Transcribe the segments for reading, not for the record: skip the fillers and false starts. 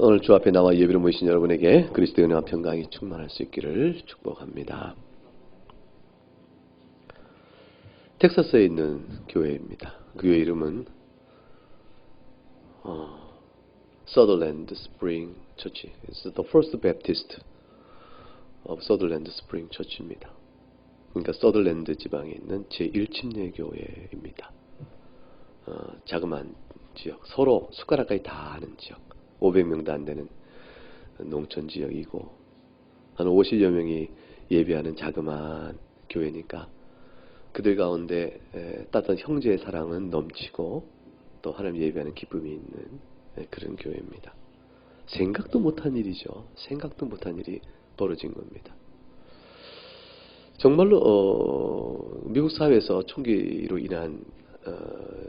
오늘 주 앞에 나와 예배를 모이신 여러분에게 그리스도의 은혜와 평강이 충만할 수 있기를 축복합니다. 텍사스에 있는 교회입니다. 그 교회 이름은 Sutherland Spring Church. It's the First Baptist of Sutherland Spring Church입니다. 그러니까 서덜랜드 지방에 있는 제1침례교회입니다. 자그마한 지역, 서로 숟가락까지 다 아는 지역, 500명도 안 되는 농촌 지역이고 한 50여 명이 예배하는 자그마한 교회니까 그들 가운데 따뜻한 형제의 사랑은 넘치고 또 하나님 예배하는 기쁨이 있는 그런 교회입니다. 생각도 못한 일이죠. 생각도 못한 일이 벌어진 겁니다. 정말로 미국 사회에서 총기로 인한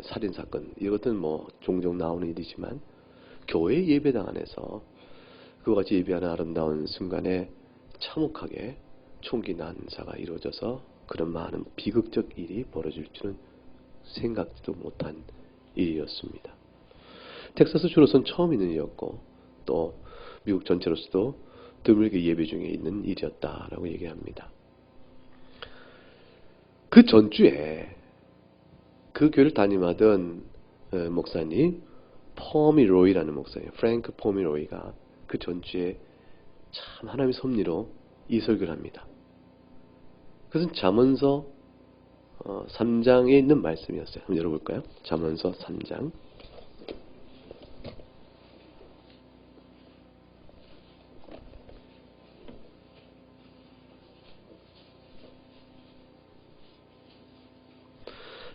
살인사건, 이것은 뭐 종종 나오는 일이지만 교회 예배당 안에서 그와 같이 예배하는 아름다운 순간에 참혹하게 총기 난사가 이루어져서 그런 많은 비극적 일이 벌어질 줄은 생각도 못한 일이었습니다. 텍사스 주로선 처음 있는 일이었고 또 미국 전체로서도 드물게 예배 중에 있는 일이었다라고 얘기합니다. 그 전주에 그 교회를 담임하던 목사님 포미로이라는 목사예요. 프랭크 포미로이가 그 전주에 참 하나님의 섭리로 이 설교를 합니다. 그것은 잠언서 3장에 있는 말씀이었어요. 한번 열어볼까요? 잠언서 3장.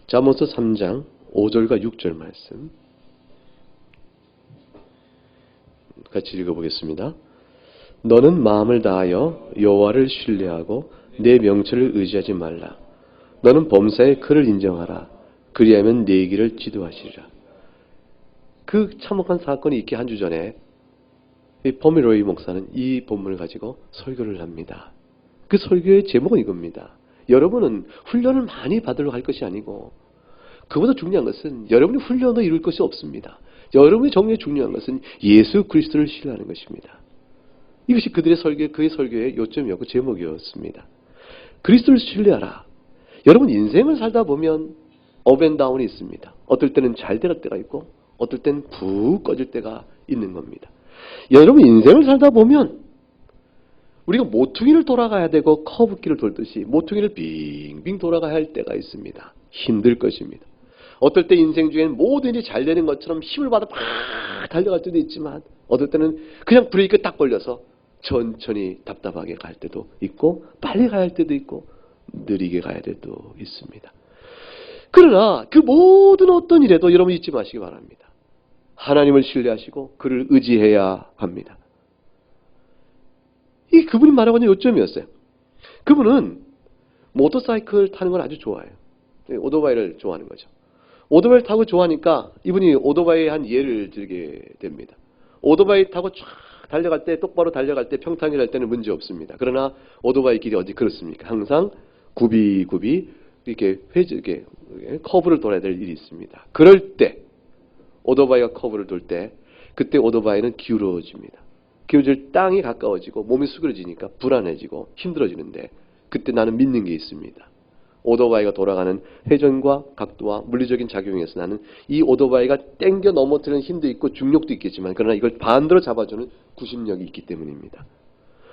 잠언서 3장 5절과 6절 말씀 같이 읽어보겠습니다. 너는 마음을 다하여 여호와를 신뢰하고 내 명철을 의지하지 말라. 너는 범사의 그를 인정하라. 그리하면 내 길을 지도하시리라. 그 참혹한 사건이 있기 한 주 전에 이 포미로이 목사는 이 본문을 가지고 설교를 합니다. 그 설교의 제목은 이겁니다. 여러분은 훈련을 많이 받으러 갈 것이 아니고 그보다 중요한 것은 여러분이 훈련도 이룰 것이 없습니다. 여러분의 정말 중요한 것은 예수 그리스도를 신뢰하는 것입니다. 이것이 그들의 설교, 그의 설교의 요점이었고 제목이었습니다. 그리스도를 신뢰하라. 여러분 인생을 살다 보면 업앤다운이 있습니다. 어떨 때는 잘 될 때가 있고 어떨 때는 푹 꺼질 때가 있는 겁니다. 여러분 인생을 살다 보면 우리가 모퉁이를 돌아가야 되고 커브길을 돌듯이 모퉁이를 빙빙 돌아가야 할 때가 있습니다. 힘들 것입니다. 어떨 때 인생 중에는 모든 일이 잘 되는 것처럼 힘을 받아 막 달려갈 때도 있지만 어떨 때는 그냥 브레이크 딱 걸려서 천천히 답답하게 갈 때도 있고 빨리 가야 할 때도 있고 느리게 가야 할 때도 있습니다. 그러나 그 모든 어떤 일에도 여러분 잊지 마시기 바랍니다. 하나님을 신뢰하시고 그를 의지해야 합니다. 이 그분이 말하고 있는 요점이었어요. 그분은 모터사이클 타는 걸 아주 좋아해요. 오토바이를 좋아하는 거죠. 오토바이를 타고 좋아하니까 이분이 오토바이에 한 예를 들게 됩니다. 오토바이 타고 쫙 달려갈 때 똑바로 달려갈 때 평탄이랄 때는 문제 없습니다. 그러나 오토바이 길이 어디 그렇습니까? 항상 굽이 이렇게 이렇게 커브를 돌아야 될 일이 있습니다. 그럴 때 오토바이가 커브를 돌 때 그때 오토바이는 기울어집니다. 기울어질 땅이 가까워지고 몸이 수그러지니까 불안해지고 힘들어지는데 그때 나는 믿는 게 있습니다. 오토바이가 돌아가는 회전과 각도와 물리적인 작용에서 나는 이 오토바이가 땡겨 넘어뜨리는 힘도 있고 중력도 있겠지만 그러나 이걸 반대로 잡아주는 구심력이 있기 때문입니다.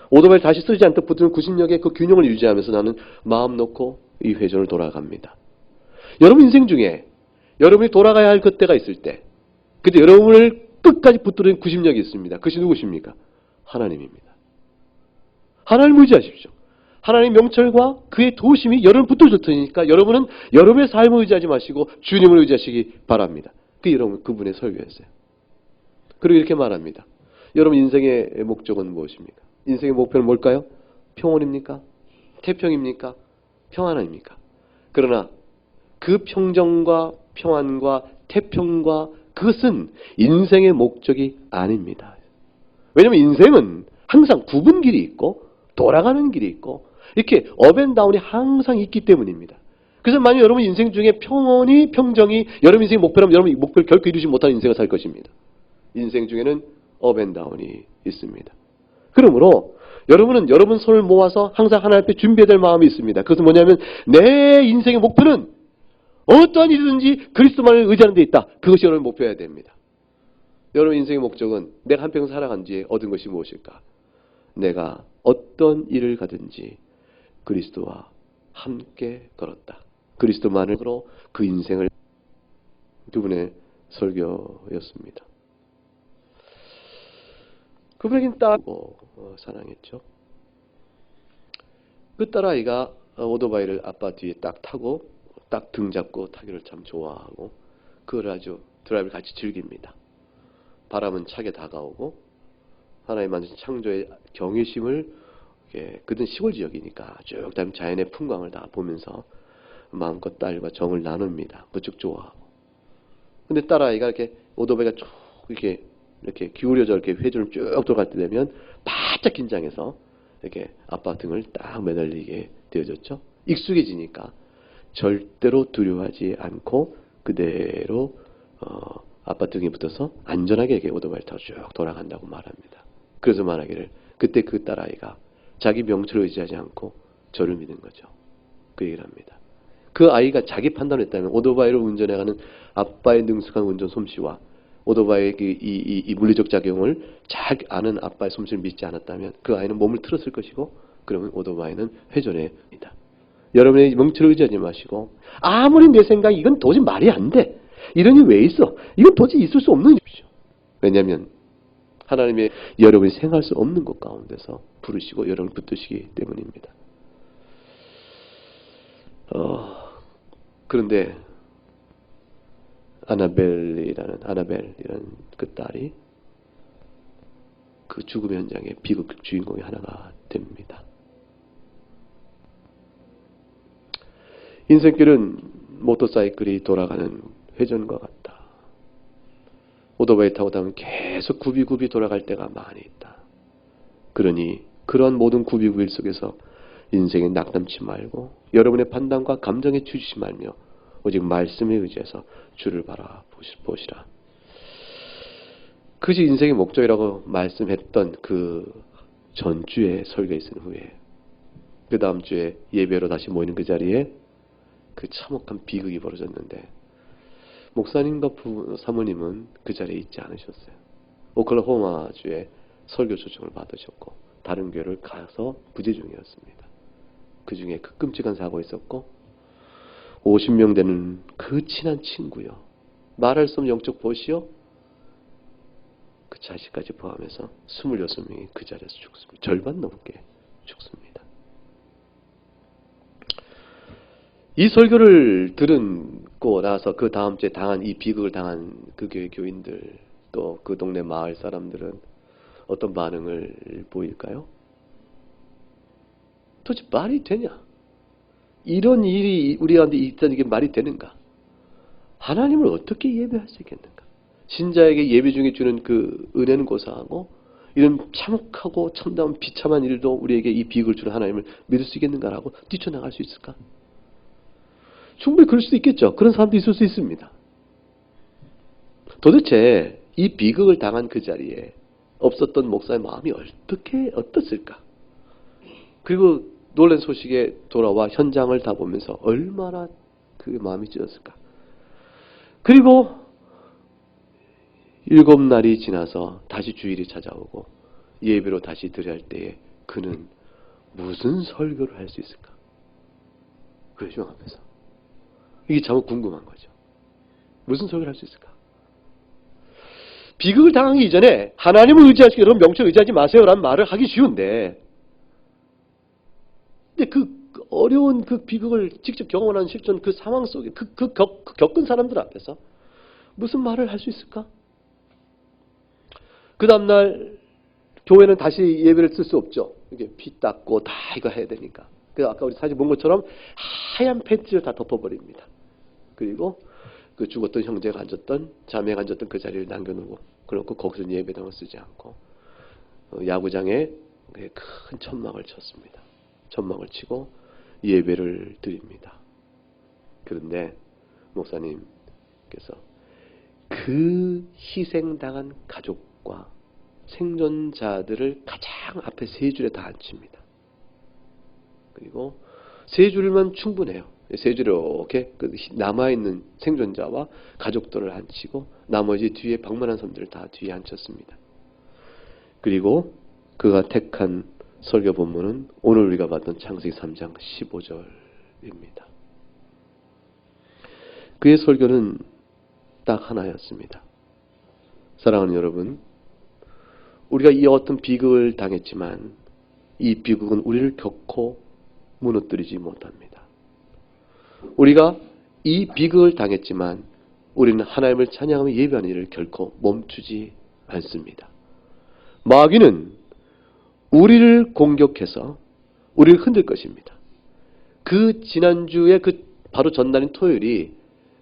오토바이를 다시 쓰지 않도록 붙드는 구심력의 그 균형을 유지하면서 나는 마음 놓고 이 회전을 돌아갑니다. 여러분 인생 중에 여러분이 돌아가야 할 그때가 있을 때 그때 여러분을 끝까지 붙드는 구심력이 있습니다. 그것이 누구십니까? 하나님입니다. 하나님을 의지하십시오. 하나님의 명철과 그의 도우심이 여러분 붙들어줄 테니까 여러분은 여러분의 삶을 의지하지 마시고 주님을 의지하시기 바랍니다. 그게 여러분 그분의 설교였어요. 그리고 이렇게 말합니다. 여러분 인생의 목적은 무엇입니까? 인생의 목표는 뭘까요? 평온입니까? 태평입니까? 평안입니까? 그러나 그 평정과 평안과 태평과 그것은 인생의 목적이 아닙니다. 왜냐하면 인생은 항상 굽은 길이 있고 돌아가는 길이 있고 이렇게 업앤다운이 항상 있기 때문입니다. 그래서 만약 여러분 인생 중에 평온이 평정이 여러분 인생의 목표라면 여러분 이 목표를 결코 이루지 못하는 인생을 살 것입니다. 인생 중에는 업앤다운이 있습니다. 그러므로 여러분은 여러분 손을 모아서 항상 하나님 앞에 준비해야 될 마음이 있습니다. 그것은 뭐냐면 내 인생의 목표는 어떠한 일이든지 그리스도만을 의지하는 데 있다. 그것이 여러분의 목표여야 됩니다. 여러분 인생의 목적은 내가 한평생 살아간 뒤에 얻은 것이 무엇일까? 내가 어떤 일을 가든지 그리스도와 함께 걸었다. 그리스도만으로 그 인생을 두 분의 설교였습니다. 그분에겐 딸고 사랑했죠. 그 딸아이가 오토바이를 아빠 뒤에 딱 타고 딱 등 잡고 타기를 참 좋아하고 그걸 아주 드라이브를 같이 즐깁니다. 바람은 차게 다가오고 하나님 만드신 창조의 경외심을 그든 시골 지역이니까 쭉 다니면 자연의 풍광을 다 보면서 마음껏 딸과 정을 나눕니다. 무척 좋아하고. 근데 딸아이가 이렇게 오토바이가 쭉 이렇게 기울여져 이렇게 회전을 쭉 돌아갈 때 되면 바짝 긴장해서 이렇게 아빠 등을 딱 매달리게 되어졌죠. 익숙해지니까 절대로 두려워하지 않고 그대로 아빠 등에 붙어서 안전하게 이렇게 오토바이를 타고 쭉 돌아간다고 말합니다. 그래서 말하기를 그때 그 딸아이가 자기 명철을 의지하지 않고 저를 믿는 거죠. 그 얘기를 합니다. 그 아이가 자기 판단을 했다면 오토바이를 운전해가는 아빠의 능숙한 운전 솜씨와 오토바이의 이 물리적 작용을 잘 아는 아빠의 솜씨를 믿지 않았다면 그 아이는 몸을 틀었을 것이고 그러면 오토바이는 회전해입니다. 여러분의 명철을 의지하지 마시고 아무리 내 생각이 이건 도저히 말이 안 돼. 이런 일이 왜 있어? 이건 도저히 있을 수 없는 일이죠. 왜냐하면 하나님의 여러분이 생각할 수 없는 것 가운데서 부르시고 여러분을 붙드시기 때문입니다. 그런데 아나벨이라는 그 딸이 그 죽음 현장의 비극 주인공의 하나가 됩니다. 인생길은 모터사이클이 돌아가는 회전과 같다. 오토바이 타고 다니면 계속 굽이굽이 돌아갈 때가 많이 있다. 그러니 그러한 모든 굽이굽이 속에서 인생에 낙담치 말고 여러분의 판단과 감정에 치우치지 말며 오직 말씀에 의지해서 주를 바라보시라. 그것이 인생의 목적이라고 말씀했던 그 전주에 설교에 있은 후에 그 다음 주에 예배로 다시 모이는 그 자리에 그 참혹한 비극이 벌어졌는데 목사님과 사모님은 그 자리에 있지 않으셨어요. 오클라호마주에 설교 초청을 받으셨고 다른 교회를 가서 부재 중이었습니다. 그 중에 그 끔찍한 사고가 있었고 50명 되는 그 친한 친구요. 말할 수 없는 영적 보시오. 그 자식까지 포함해서 26명이 그 자리에서 죽습니다. 절반 넘게 죽습니다. 이 설교를 듣고 나서 그 다음 주에 당한 이 비극을 당한 그 교회 교인들 또 그 동네 마을 사람들은 어떤 반응을 보일까요? 도대체 말이 되냐? 이런 일이 우리 가운데 있다는 게 말이 되는가? 하나님을 어떻게 예배할 수 있겠는가? 신자에게 예배 중에 주는 그 은혜는 고사하고 이런 참혹하고 참담한 비참한 일도 우리에게 이 비극을 주는 하나님을 믿을 수 있겠는가라고 뛰쳐나갈 수 있을까? 충분히 그럴 수도 있겠죠. 그런 사람도 있을 수 있습니다. 도대체 이 비극을 당한 그 자리에 없었던 목사의 마음이 어떻을까? 그리고 놀란 소식에 돌아와 현장을 다 보면서 얼마나 그 마음이 찢었을까? 그리고 7날이 지나서 다시 주일이 찾아오고 예배로 다시 드려야 할 때에 그는 무슨 설교를 할 수 있을까? 그 회중 앞에서. 이게 참 궁금한 거죠. 무슨 설교를 할 수 있을까? 비극을 당하기 이전에 하나님을 의지하시고 여러분 명철 의지하지 마세요라는 말을 하기 쉬운데 근데 그 어려운 그 비극을 직접 경험하는 실존 그 상황 속에 겪은 사람들 앞에서 무슨 말을 할 수 있을까? 그 다음날 교회는 다시 예배를 쓸 수 없죠. 이게 피 닦고 다 이거 해야 되니까. 그 아까 우리 사진 본 것처럼 하얀 팬티를 다 덮어버립니다. 그리고 그 죽었던 형제가 앉았던 자매가 앉았던 그 자리를 남겨놓고 그렇고 거기서 예배당을 쓰지 않고 야구장에 큰 천막을 쳤습니다. 천막을 치고 예배를 드립니다. 그런데 목사님께서 그 희생당한 가족과 생존자들을 가장 앞에 세 줄에 다 앉힙니다. 그리고 세 줄만 충분해요. 세 줄 이렇게 남아있는 생존자와 가족들을 앉히고 나머지 뒤에 방문한 사람들을 다 뒤에 앉혔습니다. 그리고 그가 택한 설교 본문은 오늘 우리가 봤던 창세기 3장 15절입니다. 그의 설교는 딱 하나였습니다. 사랑하는 여러분, 우리가 이 어떤 비극을 당했지만 이 비극은 우리를 결코 무너뜨리지 못합니다. 우리가 이 비극을 당했지만 우리는 하나님을 찬양하며 예배하는 일을 결코 멈추지 않습니다. 마귀는 우리를 공격해서 우리를 흔들 것입니다. 그 지난주에 바로 전날인 토요일이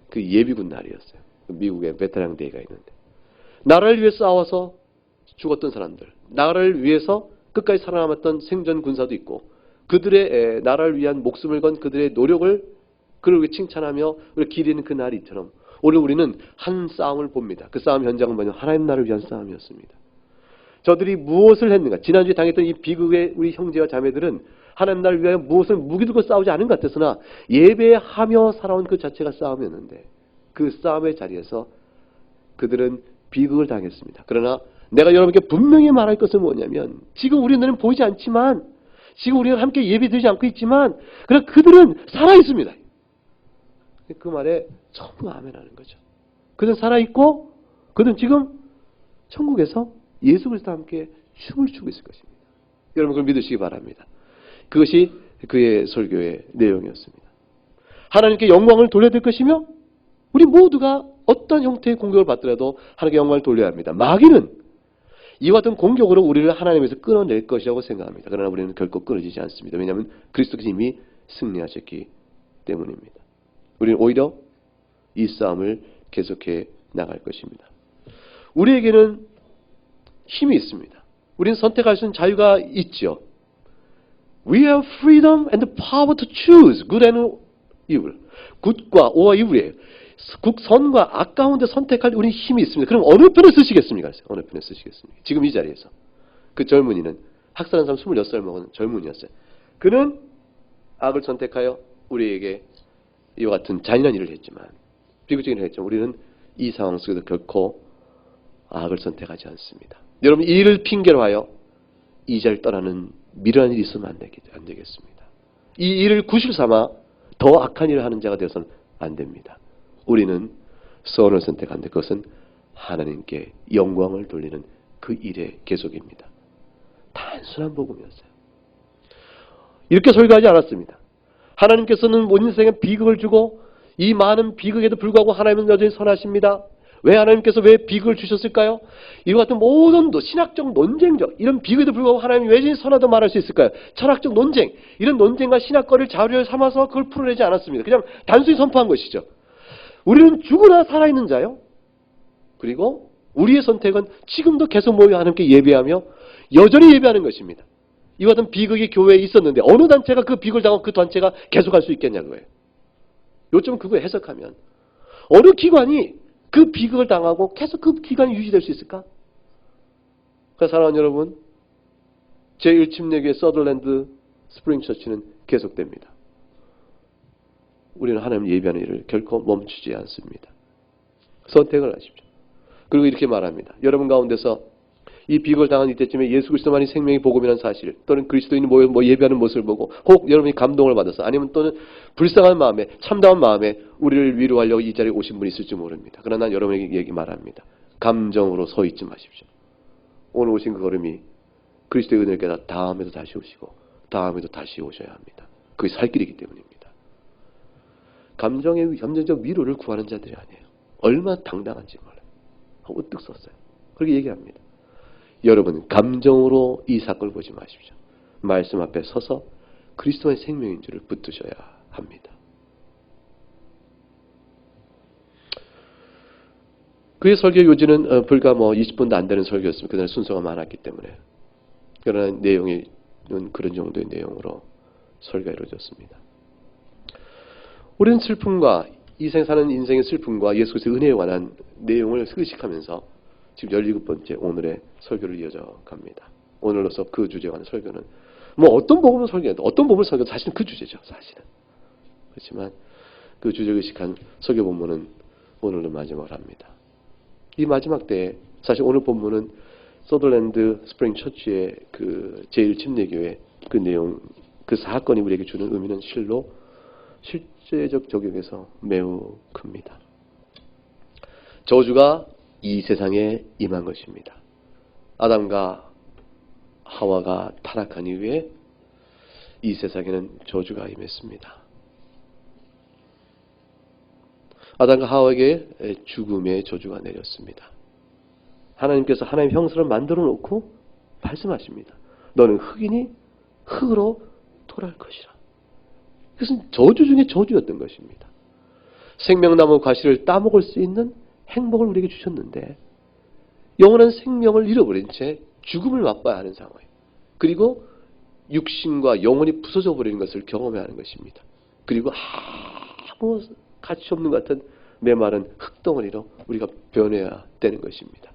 그 예비군 날이었어요. 미국의 베테랑 데이가 있는데 나라를 위해 싸워서 죽었던 사람들, 나라를 위해서 끝까지 살아남았던 생존 군사도 있고 그들의 나라를 위한 목숨을 건 그들의 노력을 그를 칭찬하며 우리가 기리는 그 날이처럼 오늘 우리는 한 싸움을 봅니다. 그 싸움 현장은 뭐냐? 하나님 나라를 위한 싸움이었습니다. 저들이 무엇을 했는가? 지난주에 당했던 이 비극의 우리 형제와 자매들은 하나님 나라를 위하여 무엇을 무기 들고 싸우지 않은 것 같았으나 예배하며 살아온 그 자체가 싸움이었는데 그 싸움의 자리에서 그들은 비극을 당했습니다. 그러나 내가 여러분께 분명히 말할 것은 뭐냐면 지금 우리는 보이지 않지만 지금 우리는 함께 예배드리지 않고 있지만 그러나 그들은 살아있습니다. 그 말에 전부 아멘하는 거죠. 그들은 살아있고 그들은 지금 천국에서 예수 그리스도와 함께 춤을 추고 있을 것입니다. 여러분 그걸 믿으시기 바랍니다. 그것이 그의 설교의 내용이었습니다. 하나님께 영광을 돌려드릴 것이며 우리 모두가 어떤 형태의 공격을 받더라도 하나님께 영광을 돌려야 합니다. 마귀는 이와 같은 공격으로 우리를 하나님에서 끊어낼 것이라고 생각합니다. 그러나 우리는 결코 끊어지지 않습니다. 왜냐하면 그리스도께서 이미 승리하셨기 때문입니다. 우리는 오히려 이 싸움을 계속해 나갈 것입니다. 우리에게는 힘이 있습니다. 우리는 선택할 수 있는 자유가 있죠. We have freedom and the power to choose good and evil. 굿과 오와 이불이에요. 선과 악 가운데 선택할 우리 힘이 있습니다. 그럼 어느 편을 쓰시겠습니까? 어느 편을 쓰시겠습니까? 지금 이 자리에서. 그 젊은이는 학살한 사람 26살 먹은 젊은이였어요. 그는 악을 선택하여 우리에게 이와 같은 잔인한 일을 했지만 비극적인 일을 했지만 우리는 이 상황 속에서 결코 악을 선택하지 않습니다. 여러분 이 일을 핑계로 하여 이 자리를 떠나는 미련한 일이 있으면 안 되겠습니다. 이 일을 구실 삼아 더 악한 일을 하는 자가 되어서는 안 됩니다. 우리는 선을 선택한데 그것은 하나님께 영광을 돌리는 그 일의 계속입니다. 단순한 복음이었어요. 이렇게 설교하지 않았습니다. 하나님께서는 온 인생에 비극을 주고 이 많은 비극에도 불구하고 하나님은 여전히 선하십니다. 왜 하나님께서 왜 비극을 주셨을까요? 이와 같은 모든 신학적 논쟁적 이런 비극에도 불구하고 하나님이 왜 여전히 선하다고 말할 수 있을까요? 철학적 논쟁 이런 논쟁과 신학거리를 자료를 삼아서 그걸 풀어내지 않았습니다. 그냥 단순히 선포한 것이죠. 우리는 죽으나 살아있는 자요. 그리고 우리의 선택은 지금도 계속 모여 하나님께 예배하며 여전히 예배하는 것입니다. 이와 같은 비극이 교회에 있었는데 어느 단체가 그 비극을 당하고 그 단체가 계속할 수 있겠냐고요. 요즘 그거 해석하면 어느 기관이 그 비극을 당하고 계속 그 기관이 유지될 수 있을까? 그래서 사랑하는 여러분 제1침례교회 서덜랜드 스프링 처치는 계속됩니다. 우리는 하나님 예배하는 일을 결코 멈추지 않습니다. 선택을 하십시오. 그리고 이렇게 말합니다. 여러분 가운데서 이 비극을 당한 이때쯤에 예수 그리스도만이 생명의 복음이라는 사실 또는 그리스도인이 예배하는 모습을 보고 혹 여러분이 감동을 받아서 아니면 또는 불쌍한 마음에 참다운 마음에 우리를 위로하려고 이 자리에 오신 분이 있을지 모릅니다. 그러나 여러분에게 얘기 말합니다. 감정으로 서 있지 마십시오. 오늘 오신 그 걸음이 그리스도의 은혜를 깨닫 다음에도 다시 오시고 다음에도 다시 오셔야 합니다. 그게 살 길이기 때문입니다. 감정적 위로를 구하는 자들이 아니에요. 얼마나 당당한지 몰라요. 우뚝 섰어요. 그렇게 얘기합니다. 여러분 감정으로 이 사건을 보지 마십시오. 말씀 앞에 서서 그리스도의 생명인 줄을 붙드셔야 합니다. 그의 설교 요지는 불과 20분도 안 되는 설교였습니다. 그날 순서가 많았기 때문에. 그러나 내용은 그런 정도의 내용으로 설교가 이루어졌습니다. 우리는 슬픔과 이생 사는 인생의 슬픔과 예수 그리스도의 은혜에 관한 내용을 의식하면서 지금 17번째 오늘의 설교를 이어져 갑니다. 오늘로서 그 주제와 관한 설교는 뭐 어떤 복음을 설교해도 어떤 복음을 설교해도 사실은 그 주제죠. 사실은. 그렇지만 그 주제의식한 설교 본문은 오늘로 마지막을 합니다. 이 마지막 때에 사실 오늘 본문은 서덜랜드 스프링 처치의 그 제1침례교회 그 내용, 그 사건이 우리에게 주는 의미는 실로 실제적 적용에서 매우 큽니다. 저주가 이 세상에 임한 것입니다. 아담과 하와가 타락한 이후에 이 세상에는 저주가 임했습니다. 아담과 하와에게 죽음의 저주가 내렸습니다. 하나님께서 하나님의 형상을 만들어 놓고 말씀하십니다. 너는 흙이니 흙으로 돌아갈 것이라. 그것은 저주 중에 저주였던 것입니다. 생명나무 과실을 따먹을 수 있는 행복을 우리에게 주셨는데 영원한 생명을 잃어버린 채 죽음을 맛봐야 하는 상황이에요. 그리고 육신과 영혼이 부서져 버리는 것을 경험해야 하는 것입니다. 그리고 아무 가치 없는 것 같은 메마른 흙덩어리로 우리가 변해야 되는 것입니다.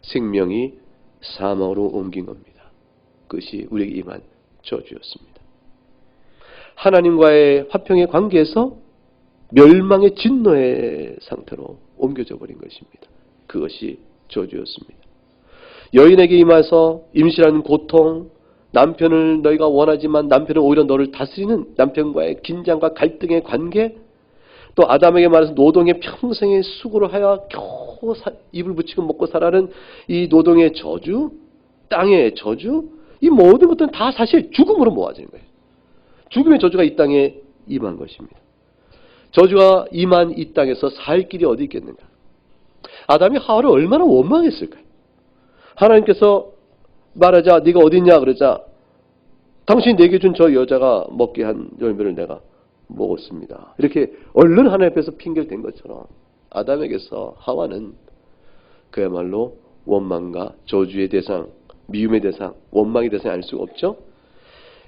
생명이 사망으로 옮긴 겁니다. 그것이 우리에게 임한 저주였습니다. 하나님과의 화평의 관계에서 멸망의 진노의 상태로 옮겨져 버린 것입니다. 그것이 저주였습니다. 여인에게 임해서 임신하는 고통, 남편을 너희가 원하지만 남편은 오히려 너를 다스리는 남편과의 긴장과 갈등의 관계, 또 아담에게 말해서 노동의 평생의 수고를 하여 겨우 입을 붙이고 먹고 살아는 이 노동의 저주, 땅의 저주, 이 모든 것들은 다 사실 죽음으로 모아지는 거예요. 죽음의 저주가 이 땅에 임한 것입니다. 저주가 임한 이 땅에서 살 길이 어디 있겠는가? 아담이 하와를 얼마나 원망했을까요? 하나님께서 말하자 네가 어디 있냐 그러자 당신이 내게 준 저 여자가 먹게 한 열매를 내가 먹었습니다. 이렇게 얼른 하나님 앞에서 핑계를 댄 것처럼 아담에게서 하와는 그야말로 원망과 저주의 대상, 미움의 대상, 원망의 대상이 알 수가 없죠.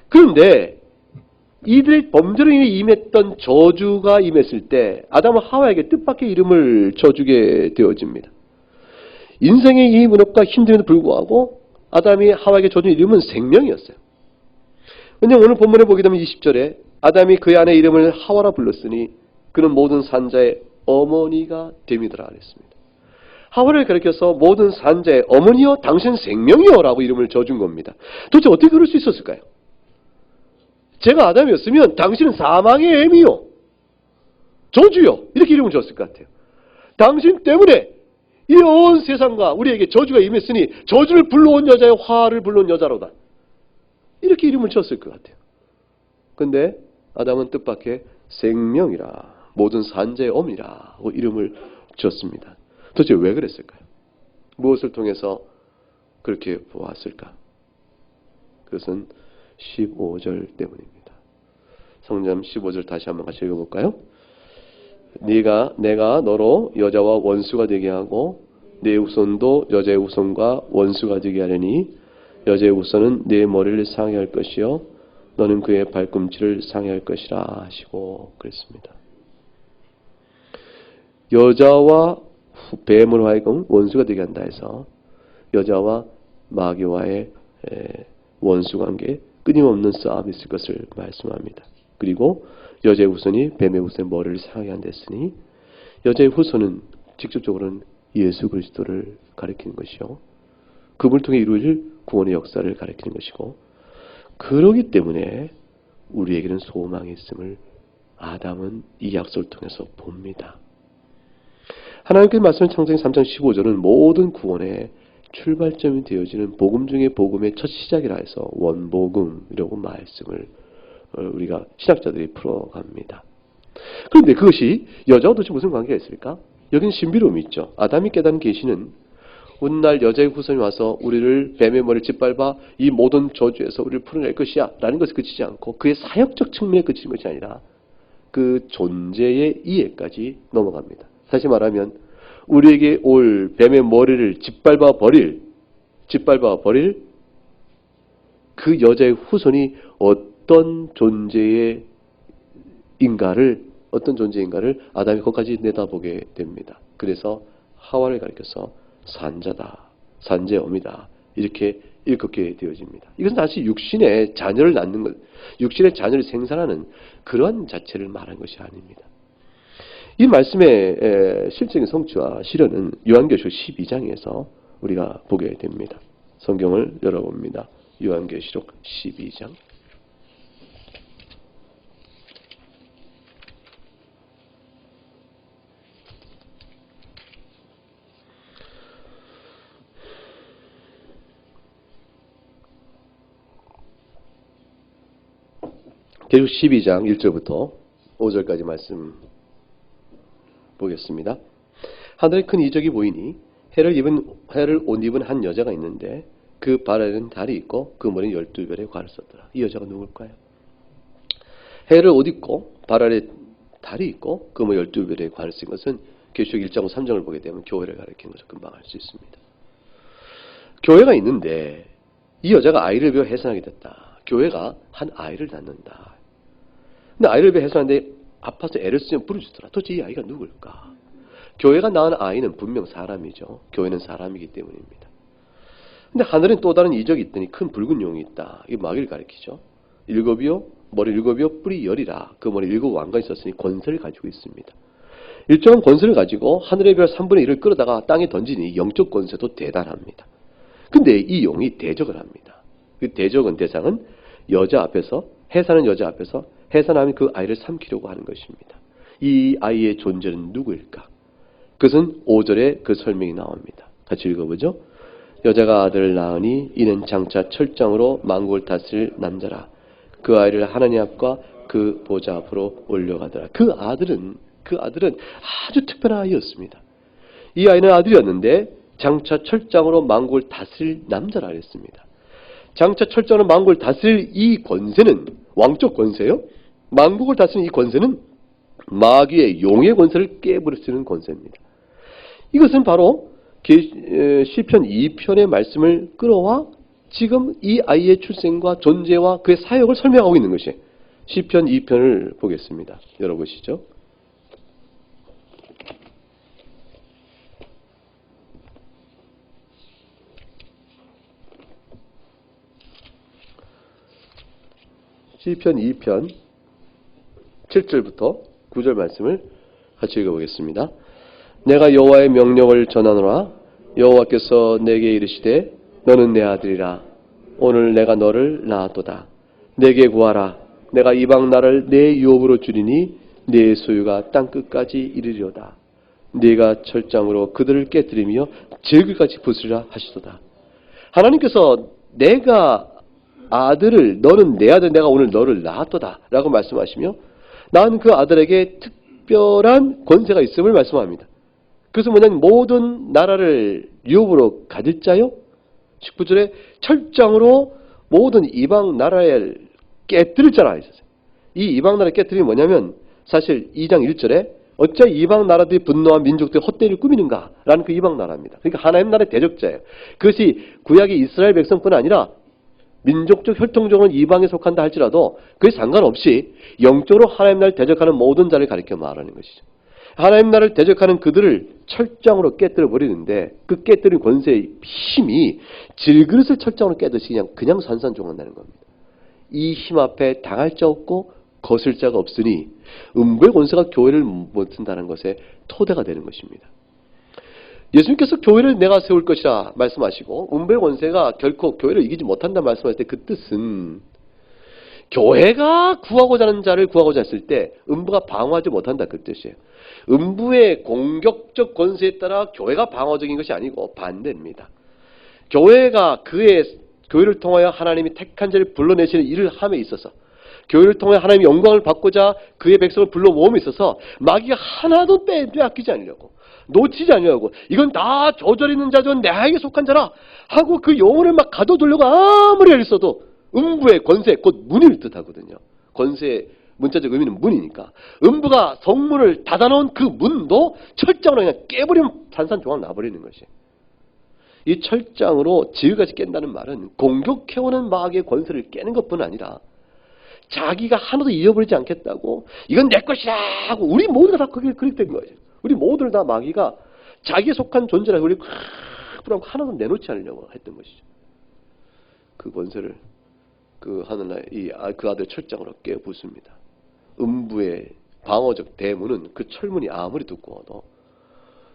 그런데 이들의 범죄로 인해 임했던 저주가 임했을 때 아담은 하와에게 뜻밖의 이름을 줘주게 되어집니다. 인생의 이 문업과 힘듦에도 불구하고 아담이 하와에게 줘준 이름은 생명이었어요. 왜냐하면 오늘 본문에 보게 되면 20절에 아담이 그의 아내 이름을 하와라 불렀으니 그는 모든 산자의 어머니가 됨이더라 그랬습니다. 하와를 가리켜서 모든 산자의 어머니여 당신 생명이여 라고 이름을 줘준 겁니다. 도대체 어떻게 그럴 수 있었을까요? 제가 아담이었으면 당신은 사망의 애미요 저주요 이렇게 이름을 줬을 것 같아요. 당신 때문에 이 온 세상과 우리에게 저주가 임했으니 저주를 불러온 여자의 화를 불러온 여자로다 이렇게 이름을 줬을 것 같아요. 근데 아담은 뜻밖의 생명이라 모든 산자의 어머니라 이름을 줬습니다. 도대체 왜 그랬을까요? 무엇을 통해서 그렇게 보았을까? 그것은 15절 때문입니다. 성경 15절 다시 한번 같이 읽어볼까요? 내가 너로 여자와 원수가 되게 하고 내 후손도 여자의 후손과 원수가 되게 하려니 여자의 후손은 내 머리를 상하게 할 것이요 너는 그의 발꿈치를 상하게 할 것이라 하시고 그랬습니다. 여자와 뱀으로 하여금 원수가 되게 한다 해서 여자와 마귀와의 원수 관계 끊임없는 싸움이 있을 것을 말씀합니다. 그리고 여자의 후손이 뱀의 후손의 머리를 상하게 한다 했으니 여자의 후손은 직접적으로는 예수 그리스도를 가리키는 것이요 그분을 통해 이루어질 구원의 역사를 가리키는 것이고 그러기 때문에 우리에게는 소망이 있음을 아담은 이 약속을 통해서 봅니다. 하나님께서 말씀하신 창세기 3장 15절은 모든 구원의 출발점이 되어지는 복음 중에 복음의 첫 시작이라 해서 원복음이라고 말씀을 우리가 신학자들이 풀어갑니다. 그런데 그것이 여자와 도대체 무슨 관계가 있을까? 여기는 신비로움이 있죠. 아담이 깨닫는 계시는 훗날 여자의 후손이 와서 우리를 뱀의 머리를 짓밟아 이 모든 저주에서 우리를 풀어낼 것이야 라는 것에 그치지 않고 그의 사역적 측면에 그치는 것이 아니라 그 존재의 이해까지 넘어갑니다. 다시 말하면 우리에게 올 뱀의 머리를 짓밟아 버릴 그 여자의 후손이 어떤 존재인가를 아담이 거기까지 내다보게 됩니다. 그래서 하와를 가리켜서 산자다, 산재엄이다 이렇게 일컫게 되어집니다. 이것은 다시 육신의 자녀를 낳는 것, 육신의 자녀를 생산하는 그러한 자체를 말한 것이 아닙니다. 이 말씀의 실적인 성취와 실현은 요한계시록 12장에서 우리가 보게 됩니다. 성경을 열어봅니다. 요한계시록 12장. 계시록 12장 1절부터 5절까지 말씀 보겠습니다. 하늘에 큰 이적이 보이니 해를 옷 입은 한 여자가 있는데 그 발에는 달이 있고 그 머리는 12별의 관을 썼더라. 이 여자가 누굴까요? 해를 옷 입고 발 아래 달이 있고 그 머리 12별의 관을 쓴 것은 계시록 1장 3장을 보게 되면 교회를 가리키는 것을 금방 알 수 있습니다. 교회가 있는데 이 여자가 아이를 배워 해산하게 됐다. 교회가 한 아이를 낳는다. 근데 아이를 배워 해산하는데 아파서 애를 쓰면 부르짖더라. 도대체 이 아이가 누굴까? 교회가 낳은 아이는 분명 사람이죠. 교회는 사람이기 때문입니다. 근데 하늘엔 또 다른 이적이 있더니 큰 붉은 용이 있다. 이게 마귀를 가리키죠. 일곱이요, 머리 일곱이요, 뿔이 열이라. 그 머리 일곱 왕관이 있었으니 권세를 가지고 있습니다. 일정한 권세를 가지고 하늘의 별 3분의 1을 끌어다가 땅에 던지니 영적 권세도 대단합니다. 근데 이 용이 대적을 합니다. 그 대적은 대상은 여자 앞에서, 해산하는 여자 앞에서 해산하면 그 아이를 삼키려고 하는 것입니다. 이 아이의 존재는 누구일까? 그것은 5절에 그 설명이 나옵니다. 같이 읽어보죠. 여자가 아들을 낳으니 이는 장차 철장으로 만국을 다스릴 남자라. 그 아이를 하나님 앞과 그 보좌 앞으로 올려가더라. 그 아들은 아주 특별한 아이였습니다. 이 아이는 아들이었는데 장차 철장으로 만국을 다스릴 남자라 했습니다. 장차 철장으로 만국을 다스릴 이 권세는 왕적 권세요. 만국을 다스리는 이 권세는 마귀의 용의 권세를 깨버릴 수 있는 권세입니다. 이것은 바로 시편 2편의 말씀을 끌어와 지금 이 아이의 출생과 존재와 그의 사역을 설명하고 있는 것이 시편 2편을 보겠습니다. 열어보시죠. 시편 2편 7절부터 9절 말씀을 같이 읽어보겠습니다. 내가 여호와의 명령을 전하노라. 여호와께서 내게 이르시되 너는 내 아들이라. 오늘 내가 너를 낳았도다. 내게 구하라. 내가 이방 나라를 내 유업으로 주리니 내 소유가 땅끝까지 이르리로다. 네가 철장으로 그들을 깨뜨리며 질그까지 부수리라 하시도다. 하나님께서 내가 아들을, 너는 내 아들, 내가 오늘 너를 낳았도다 라고 말씀하시며 나는 그 아들에게 특별한 권세가 있음을 말씀합니다. 그래서 뭐냐면 모든 나라를 유업으로 가질 자요. 19절에 철장으로 모든 이방 나라를 깨뜨릴 자라 했어요. 이 이방 나라를 깨뜨리면 뭐냐면 사실 2장 1절에 어찌 이방 나라들이 분노한 민족들이 헛되이를 꾸미는가 라는 그 이방 나라입니다. 그러니까 하나님 나라의 대적자예요. 그것이 구약의 이스라엘 백성뿐 아니라 민족적 혈통적으로 이방에 속한다 할지라도 그에 상관없이 영적으로 하나님 나라를 대적하는 모든 자를 가리켜 말하는 것이죠. 하나님 나라를 대적하는 그들을 철장으로 깨뜨려 버리는데 그 깨뜨린 권세의 힘이 질그릇을 철장으로 깨듯이 그냥 산산조각나는 겁니다. 이 힘 앞에 당할 자 없고 거슬 자가 없으니 음부의 권세가 교회를 못 쓴다는 것에 토대가 되는 것입니다. 예수님께서 교회를 내가 세울 것이라 말씀하시고 음부의 권세가 결코 교회를 이기지 못한다 말씀하실 때 그 뜻은 교회가 구하고자 하는 자를 구하고자 했을 때 음부가 방어하지 못한다 그 뜻이에요. 음부의 공격적 권세에 따라 교회가 방어적인 것이 아니고 반대입니다. 교회가 교회를 통하여 하나님이 택한 자를 불러내시는 일을 함에 있어서 교회를 통해 하나님의 영광을 받고자 그의 백성을 불러 모음에 있어서 마귀가 하나도 빼앗기지 않으려고 놓치지 않으려고 이건 다 조절 있는 자죠 내게 속한 자라 하고 그 영혼을 막 가둬두려고 아무리 애써도 음부의 권세 곧 문을 뜻하거든요. 권세의 문자적 의미는 문이니까 음부가 성문을 닫아놓은 그 문도 철장으로 그냥 깨버리면 산산조각 나버리는 것이 이 철장으로 지휘까지 깬다는 말은 공격해오는 마귀의 권세를 깨는 것뿐 아니라 자기가 하나도 잃어버리지 않겠다고 이건 내 것이라 하고 우리 모두가 다 그렇게 된 거예요. 우리 모두를 다 마귀가 자기에 속한 존재라고 우리 붙들고 하나도 내놓지 않으려고 했던 것이죠. 그 권세를 그 하늘나라의 그 아들 철장으로 깨부숩니다. 음부의 방어적 대문은 그 철문이 아무리 두꺼워도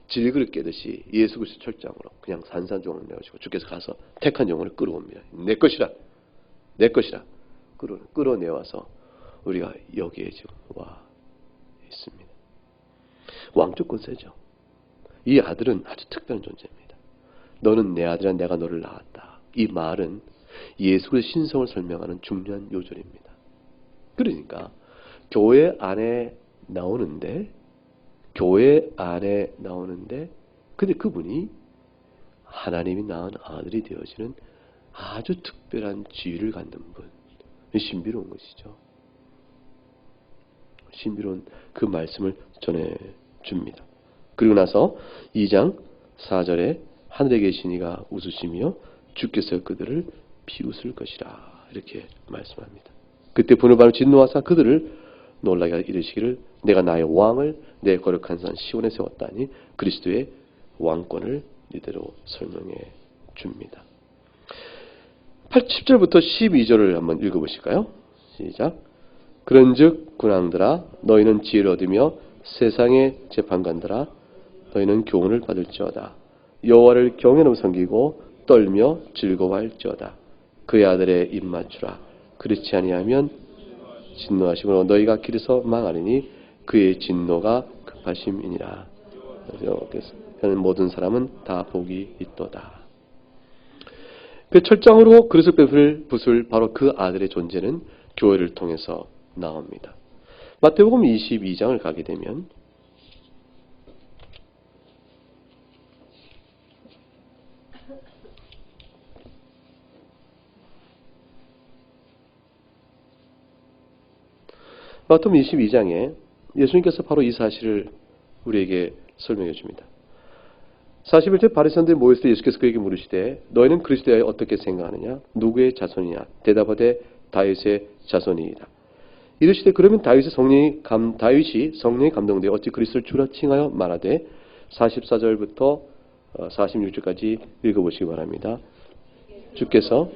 질그릇 깨듯이 예수 그리스도 철장으로 그냥 산산조각을 내어주고 주께서 가서 택한 영혼을 끌어옵니다. 내 것이라, 내 것이라 끌어내와서 우리가 여기에 지금 와 있습니다. 왕적 권세죠. 이 아들은 아주 특별한 존재입니다. 너는 내 아들이라 내가 너를 낳았다. 이 말은 예수 그리스도의 신성을 설명하는 중요한 요절입니다. 그러니까 교회 안에 나오는데 근데 그분이 하나님이 낳은 아들이 되어지는 아주 특별한 지위를 갖는 분. 신비로운 것이죠. 신비로운 그 말씀을 전해줍니다. 그리고 나서 2장 4절에 하늘에 계신 이가 웃으시며 주께서 그들을 비웃을 것이라 이렇게 말씀합니다. 그때 분을 받아 진노하사 그들을 놀라게 이르시기를 내가 나의 왕을 내 거룩한 산 시온에 세웠다니 그리스도의 왕권을 이대로 설명해 줍니다. 10절부터 12절을 한번 읽어보실까요? 시작. 그런즉 군왕들아 너희는 지혜를 얻으며 세상의 재판관들아 너희는 교훈을 받을지어다. 여호와를 경외로 섬기고 떨며 즐거워할지어다. 그의 아들의 입 맞추라. 그렇지 아니하면 진노하심으로 너희가 길에서 망하리니 그의 진노가 급하심이니라. 그는 모든 사람은 다 복이 있도다. 그 철장으로 그릇을 부술 바로 그 아들의 존재는 교회를 통해서 나옵니다. 마태복음 22장을 가게 되면 마태복음 22장에 예수님께서 바로 이 사실을 우리에게 설명해 줍니다. 41절 바리새인들이 모였을 때 예수께서 그에게 물으시되 너희는 그리스도에 대하여 어떻게 생각하느냐? 누구의 자손이냐? 대답하되 다윗의 자손이이다. 이르시되 그러면 다윗이 성령이 감동되어 어찌 그리스도를 주라 칭하여 말하되 44절부터 46절까지 읽어보시기 바랍니다. 주께서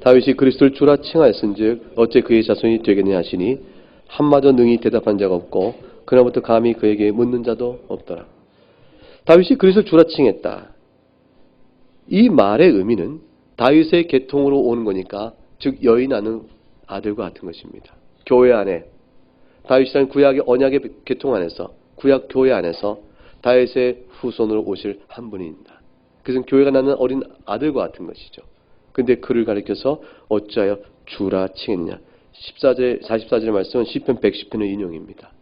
다윗이 그리스도를 주라 칭하였은즉 어째 그의 자손이 되겠느냐 하시니 한마디 능히 대답한 자가 없고 그날부터 감히 그에게 묻는 자도 없더라. 다윗이 그리스도를 주라 칭했다. 이 말의 의미는 다윗의 계통으로 오는 거니까 즉 여인 낳는 아들과 같은 것입니다. 교회 안에 다윗이라는 구약의 언약의 계통 안에서 구약 교회 안에서 다윗의 후손으로 오실 한 분이 있다. 그것은 교회가 낳는 어린 아들과 같은 것이죠. 근데 그를 가리켜서 어찌하여 주라 칭했느냐. 44절의 말씀은 시편 110편의 인용입니다.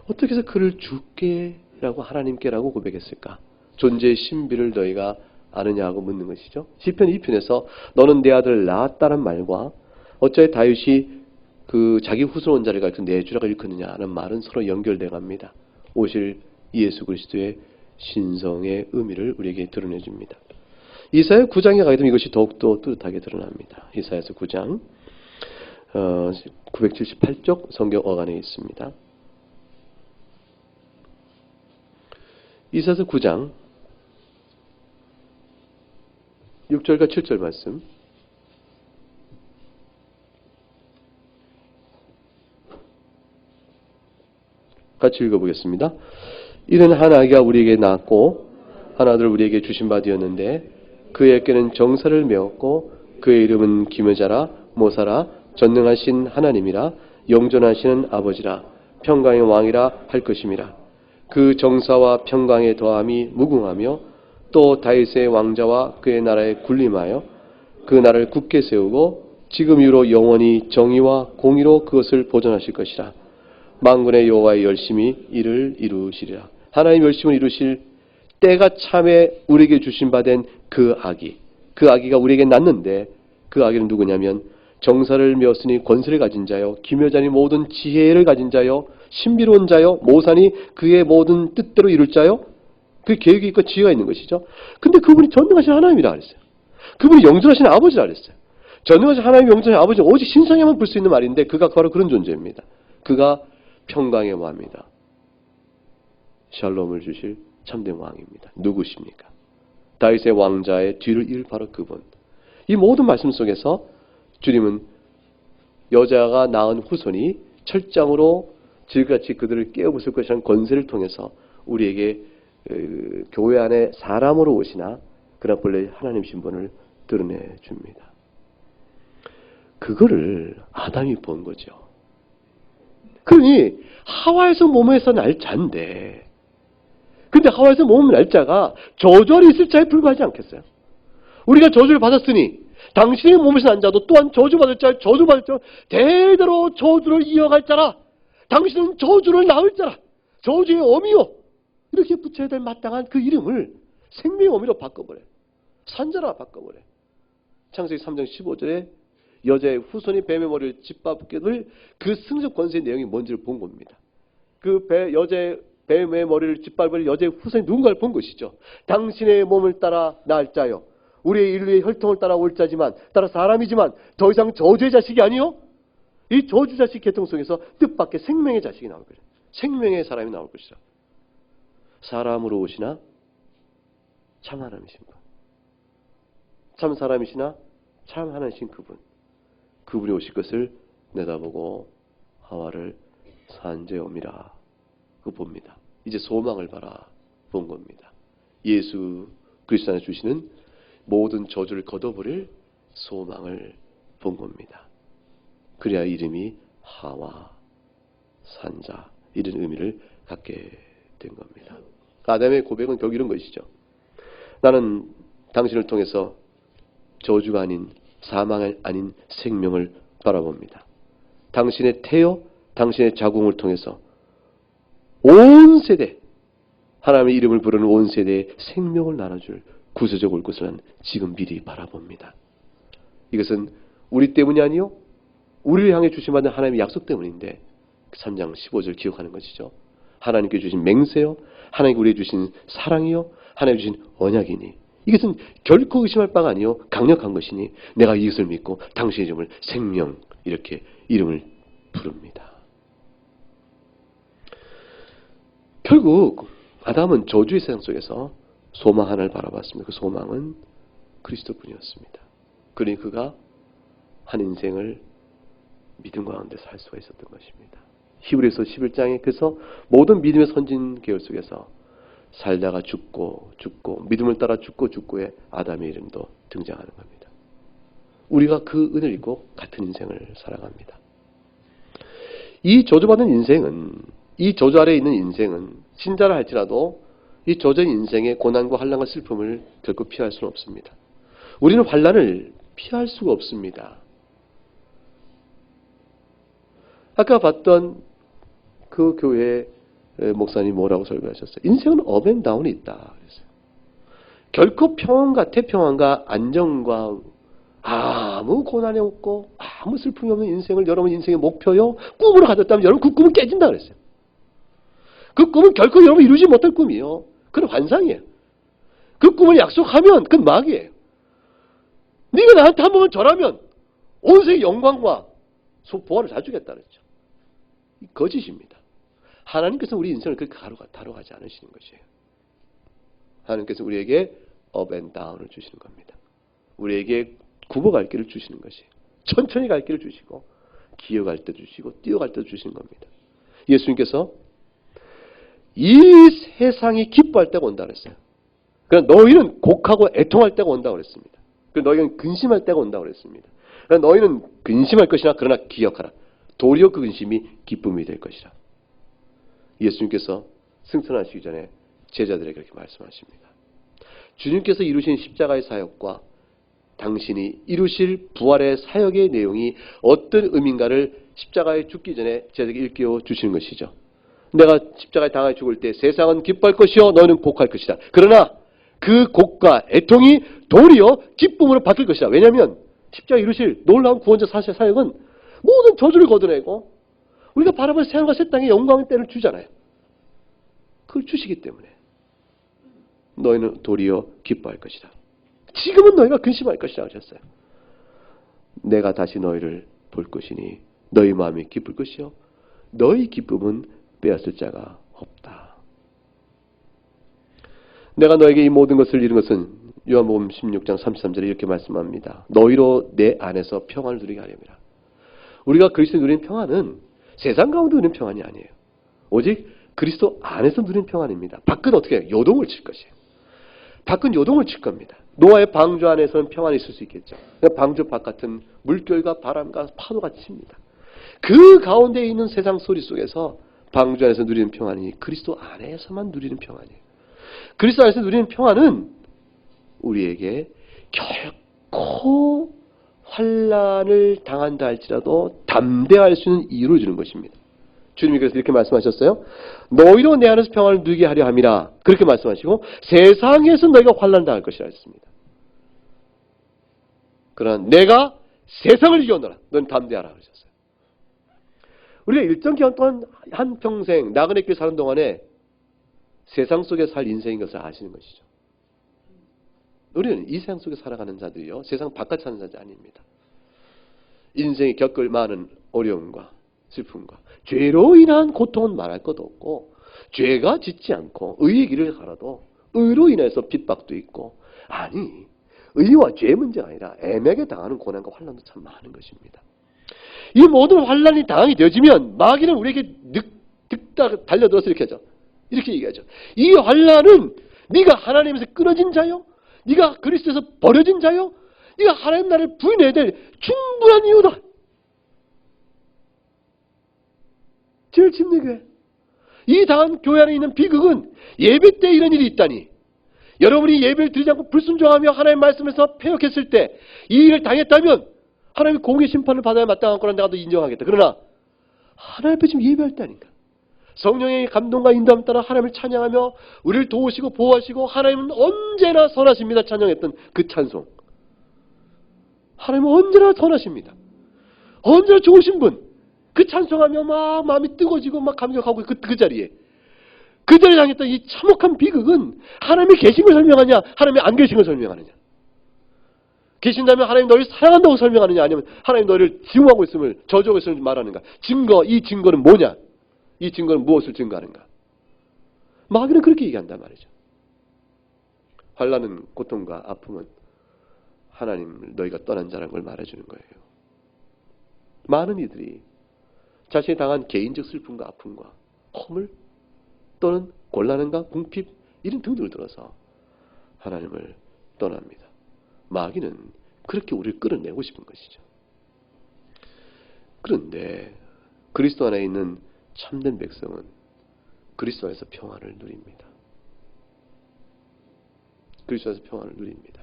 어떻게 해서 그를 주께라고 하나님께라고 고백했을까? 존재의 신비를 너희가 아느냐고 묻는 것이죠. 시편 2편에서 너는 내 아들을 낳았다는 말과 어찌하여 다윗이 그 자기 후손자를 가리켜 내 주라고 일컫느냐는 말은 서로 연결돼 갑니다. 오실 예수 그리스도의 신성의 의미를 우리에게 드러내 줍니다. 이사야 9장에 가게 되면 이것이 더욱더 뚜렷하게 드러납니다. 이사야서 9장 978쪽 성경 어간에 있습니다. 이사야서 9장 6절과 7절 말씀 같이 읽어보겠습니다. 이는 한 아기가 우리에게 낳았고 한 아들을 우리에게 주신 바 되었는데 그에게는 정사를 메었고 그의 이름은 기묘자라 모사라 전능하신 하나님이라 영존하시는 아버지라 평강의 왕이라 할 것임이라. 그 정사와 평강의 더함이 무궁하며 또 다윗의 왕자와 그의 나라에 군림하여 그 나라를 굳게 세우고 지금 이후로 영원히 정의와 공의로 그것을 보존하실 것이라. 만군의 여호와의 열심히 이를 이루시리라. 하나님 열심을 이루실 때가 참에 우리에게 주신 바 된 그 아기가 우리에게 낳는데 그 아기는 누구냐면 정사를 메었으니 권세를 가진 자요 기묘자니 모든 지혜를 가진 자요 신비로운 자요 모사니 그의 모든 뜻대로 이룰 자요 그 계획이 있고 지혜가 있는 것이죠. 근데 그분이 전능하신 하나님이라 그랬어요. 그분이 영존하신 아버지라 그랬어요. 전능하신 하나님 영존하신 아버지는 오직 신성에만 볼 수 있는 말인데 그가 바로 그런 존재입니다. 그가 평강의 왕입니다. 샬롬을 주실 참된 왕입니다. 누구십니까? 다윗의 왕자의 뒤를 이을 바로 그분. 이 모든 말씀 속에서 주님은 여자가 낳은 후손이 철장으로 질같이 그들을 깨어부술 것이라는 권세를 통해서 우리에게 교회 안에 사람으로 오시나 그러나 본래 하나님 신분을 드러내 줍니다. 그거를 아담이 본 거죠. 그러니 하와에서 몸에서 날짜인데, 근데 하와에서 몸 날짜가 저주 아래 있을 자에 불과하지 않겠어요? 우리가 저주를 받았으니 당신의 몸에서 난 자도 또한 저주받을 자, 저주받을 자, 대대로 저주를 이어갈 자라. 당신은 저주를 낳을 자라. 저주의 어미요. 이렇게 붙여야 될 마땅한 그 이름을 생명의 어미로 바꿔버려요. 산자라 바꿔버려요. 창세기 3장 15절에 여자의 후손이 뱀의 머리를 짓밟기를 그 승적 권세의 내용이 뭔지를 본 겁니다. 그 여자의 뱀의 머리를 짓밟을 여자의 후손이 누군가를 본 것이죠. 당신의 몸을 따라 낳을 자요. 우리의 인류의 혈통을 따라 올 자지만, 따라 사람이지만 더 이상 저주의 자식이 아니요. 이 저주 자식 계통 속에서 뜻밖의 생명의 자식이 나올 거예요. 생명의 사람이 나올 것이라. 사람으로 오시나 참 하나님이신 분. 참 사람이시나 참 하나님이신 그분. 그분이 오실 것을 내다보고 하와를 산재옴이라 그 봅니다. 이제 소망을 바라본 겁니다. 예수 그리스도 안에 주시는 모든 저주를 걷어버릴 소망을 본 겁니다. 그래야 이름이 하와 산자 이런 의미를 갖게 된 겁니다. 아담의 고백은 결국 이런 것이죠. 나는 당신을 통해서 저주가 아닌 사망이 아닌 생명을 바라봅니다. 당신의 태여, 당신의 자궁을 통해서 온 세대, 하나님의 이름을 부르는 온 세대에 생명을 나눠줄 구세적 올 것을 난 지금 미리 바라봅니다. 이것은 우리 때문이 아니요, 우리를 향해 주심받은 하나님의 약속 때문인데 3장 15절 기억하는 것이죠. 하나님께 주신 맹세요, 하나님께 우리에게 주신 사랑이요, 하나님께 주신 언약이니 이것은 결코 의심할 바가 아니요 강력한 것이니 내가 이것을 믿고 당신의 이름을 생명 이렇게 이름을 부릅니다. 결국 아담은 저주의 세상 속에서 소망 하나를 바라봤습니다. 그 소망은 그리스도뿐이었습니다. 그러니 그가 한 인생을 믿음 가운데 살 수가 있었던 것입니다. 히브리서 11장에 그래서 모든 믿음의 선진 계열 속에서 살다가 죽고 믿음을 따라 죽고의 아담의 이름도 등장하는 겁니다. 우리가 그 은혜를 입고 같은 인생을 살아갑니다. 이 저주받은 인생은, 이 저주 아래에 있는 인생은 신자라 할지라도 이 저주의 인생의 고난과 환난과 슬픔을 결코 피할 수는 없습니다. 우리는 환난을 피할 수가 없습니다. 아까 봤던 그 교회 목사님 뭐라고 설교하셨어요? 인생은 업앤다운이 있다. 그랬어요. 결코 평안과 안정과 아무 고난이 없고 아무 슬픔이 없는 인생을 여러분 인생의 목표요 꿈으로 가졌다면 여러분 그 꿈은 깨진다 그랬어요. 그 꿈은 결코 여러분 이루지 못할 꿈이에요. 그건 환상이에요. 그 꿈을 약속하면 그건 마귀예요. 네가 나한테 한 번만 절하면 온 세계 영광과 보화를 다 주겠다 그랬죠. 거짓입니다. 하나님께서 우리 인생을 그렇게 다뤄가지 않으시는 것이에요. 하나님께서 우리에게 업 앤 다운을 주시는 겁니다. 우리에게 굽어갈 길을 주시는 것이에요. 천천히 갈 길을 주시고 기어갈 때 주시고 뛰어갈 때 주시는 겁니다. 예수님께서 이 세상이 기뻐할 때가 온다 그랬어요. 그러나 너희는 곡하고 애통할 때가 온다고 그랬습니다. 너희는 근심할 때가 온다고 그랬습니다. 그러나 너희는 근심할 것이나 그러나 기억하라. 도리어 그 근심이 기쁨이 될 것이라. 예수님께서 승천하시기 전에 제자들에게 그렇게 말씀하십니다. 주님께서 이루신 십자가의 사역과 당신이 이루실 부활의 사역의 내용이 어떤 의미인가를 십자가에 죽기 전에 제자들에게 일깨워 주시는 것이죠. 내가 십자가에 당하여 죽을 때 세상은 기뻐할 것이요 너는 곡할 것이다. 그러나 그 곡과 애통이 도리어 기쁨으로 바뀔 것이다. 왜냐하면 십자가에 이루실 놀라운 구원자 사실 사역은 모든 저주를 걷어내고 우리가 바라볼 새하늘과 새 땅에 영광의 때를 주잖아요. 그걸 주시기 때문에 너희는 도리어 기뻐할 것이다. 지금은 너희가 근심할 것이다 하셨어요. 내가 다시 너희를 볼 것이니 너희 마음이 기쁠 것이요 너희 기쁨은 빼앗을 자가 없다. 내가 너에게 이 모든 것을 이룬 것은 요한복음 16장 33절에 이렇게 말씀합니다. 너희로 내 안에서 평안을 누리게 하려니라. 우리가 그리스도에 누리는 평안은 세상 가운데 누리는 평안이 아니에요. 오직 그리스도 안에서 누리는 평안입니다. 밖은 어떻게 해요? 요동을 칠 것이에요. 밖은 요동을 칠 겁니다. 노아의 방주 안에서는 평안이 있을 수 있겠죠. 방주 바깥은 물결과 바람과 파도가 칩니다. 그 가운데 있는 세상 소리 속에서 방주 안에서 누리는 평안이 그리스도 안에서만 누리는 평안이에요. 그리스도 안에서 누리는 평안은 우리에게 결코 환난을 당한다 할지라도 담대할 수 있는 이유를 주는 것입니다. 주님이 그래서 이렇게 말씀하셨어요. 너희로 내 안에서 평안을 누리게 하려 함이라. 그렇게 말씀하시고 세상에서 너희가 환난을 당할 것이라 했습니다. 그러나 내가 세상을 이겨노라. 넌 담대하라 그러셨어요. 우리가 일정 기간 동안 한평생 나그네 길 사는 동안에 세상 속에 살 인생인 것을 아시는 것이죠. 우리는 이 세상 속에 살아가는 자들이요. 세상 바깥 사는 자들이 아닙니다. 인생이 겪을 많은 어려움과 슬픔과 죄로 인한 고통은 말할 것도 없고 죄가 짓지 않고 의의 길을 가라도 의로 인해서 핍박도 있고 아니 의와 죄의 문제가 아니라 애매하게 당하는 고난과 환난도 참 많은 것입니다. 이 모든 환난이 당하게 되어지면 마귀는 우리에게 득다 달려들어서 이렇게 하죠. 이렇게 얘기하죠. 이 환난은 네가 하나님에서 끊어진 자요? 네가 그리스도에서 버려진 자요? 네가 하나님 나라를 부인해야 될 충분한 이유다. 제일 침례교회. 이 당한 교회 안에 있는 비극은 예배 때 이런 일이 있다니. 여러분이 예배를 드리지 않고 불순종하며 하나님의 말씀에서 패역했을 때 이 일을 당했다면 하나님의 공의 심판을 받아야 마땅한 거란 내가 더 인정하겠다. 그러나 하나님 앞에 지금 예배할 때 아닌가. 성령의 감동과 인도함 따라 하나님을 찬양하며 우리를 도우시고 보호하시고 하나님은 언제나 선하십니다. 찬양했던 그 찬송. 하나님은 언제나 선하십니다. 언제나 좋으신 분. 그 찬송하며 막 마음이 뜨거워지고 막 감격하고 그 자리에. 그 자리에 당했던 이 참혹한 비극은 하나님이 계신 걸 설명하냐 하나님이 안 계신 걸 설명하느냐. 계신다면 하나님 너희를 사랑한다고 설명하느냐 아니면 하나님 너희를 증오하고 있음을 저주하고 있음을 말하는가. 증거, 이 증거는 뭐냐. 이 증거는 무엇을 증거하는가? 마귀는 그렇게 얘기한단 말이죠. 환난은 고통과 아픔은 하나님을 너희가 떠난 자라는 걸 말해주는 거예요. 많은 이들이 자신이 당한 개인적 슬픔과 아픔과 허물 또는 곤란함과 궁핍 이런 등등을 들어서 하나님을 떠납니다. 마귀는 그렇게 우리를 끌어내고 싶은 것이죠. 그런데 그리스도 안에 있는 참된 백성은 그리스도 안에서 평안을 누립니다. 그리스도 안에서 평안을 누립니다.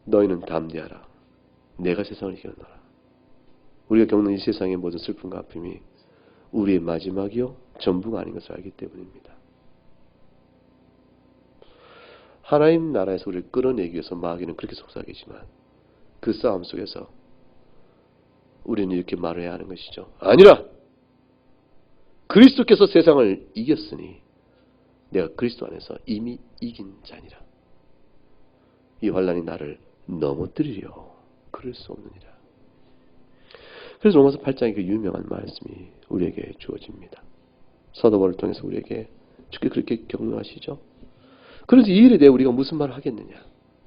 너희는 담대하라. 내가 세상을 이겨노라. 우리가 겪는 이 세상의 모든 슬픔과 아픔이 우리의 마지막이요 전부가 아닌 것을 알기 때문입니다. 하나님 나라에서 우리를 끌어내기 위해서 마귀는 그렇게 속삭이지만 그 싸움 속에서 우리는 이렇게 말을 해야 하는 것이죠. 아니라 그리스도께서 세상을 이겼으니 내가 그리스도 안에서 이미 이긴 자니라. 이 환난이 나를 넘어뜨리려 그럴 수 없느니라. 그래서 로마서 8장의 그 유명한 말씀이 우리에게 주어집니다. 사도 바울을 통해서 우리에게 주께 그렇게 격려하시죠. 그래서 이 일에 대해 우리가 무슨 말을 하겠느냐.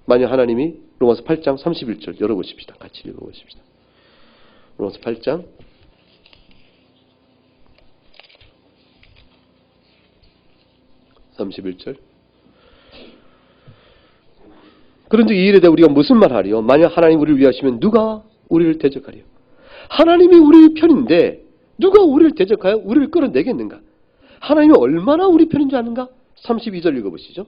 만약 하나님이 로마서 8장 31절 열어보십시다. 같이 읽어보십시다. 로마서 8장 31절. 그런즉 이 일에 대해 우리가 무슨 말하리요? 만약 하나님 우리를 위하시면 누가 우리를 대적하리요? 하나님이 우리 편인데 누가 우리를 대적하여 우리를 끌어내겠는가? 하나님이 얼마나 우리 편인 줄 아는가? 32절 읽어보시죠.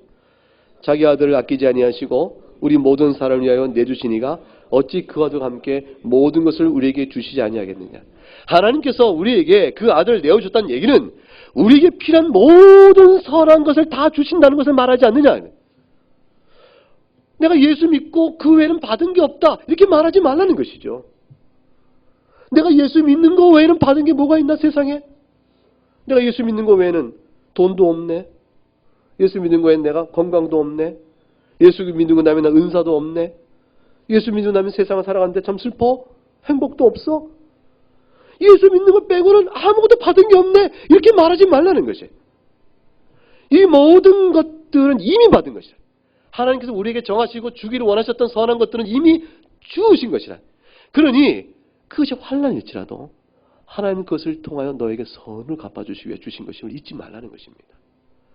자기 아들을 아끼지 아니하시고 우리 모든 사람을 위하여 내주시니가 어찌 그와도 함께 모든 것을 우리에게 주시지 아니하겠느냐. 하나님께서 우리에게 그 아들을 내어줬다는 얘기는 우리에게 필요한 모든 선한 것을 다 주신다는 것을 말하지 않느냐. 내가 예수 믿고 그 외에는 받은 게 없다 이렇게 말하지 말라는 것이죠. 내가 예수 믿는 거 외에는 받은 게 뭐가 있나 세상에? 내가 예수 믿는 거 외에는 돈도 없네. 예수 믿는 거에 내가 건강도 없네. 예수 믿는 거 나면 나 은사도 없네. 예수 믿는 나면 세상을 살아가는데 참 슬퍼. 행복도 없어? 예수 믿는 것 빼고는 아무것도 받은 게 없네. 이렇게 말하지 말라는 것이. 이 모든 것들은 이미 받은 것이라. 하나님께서 우리에게 정하시고 주기를 원하셨던 선한 것들은 이미 주우신 것이라. 그러니 그것이 환난일지라도 하나님 그것을 통하여 너에게 선을 갚아주시기 위해 주신 것임을 잊지 말라는 것입니다.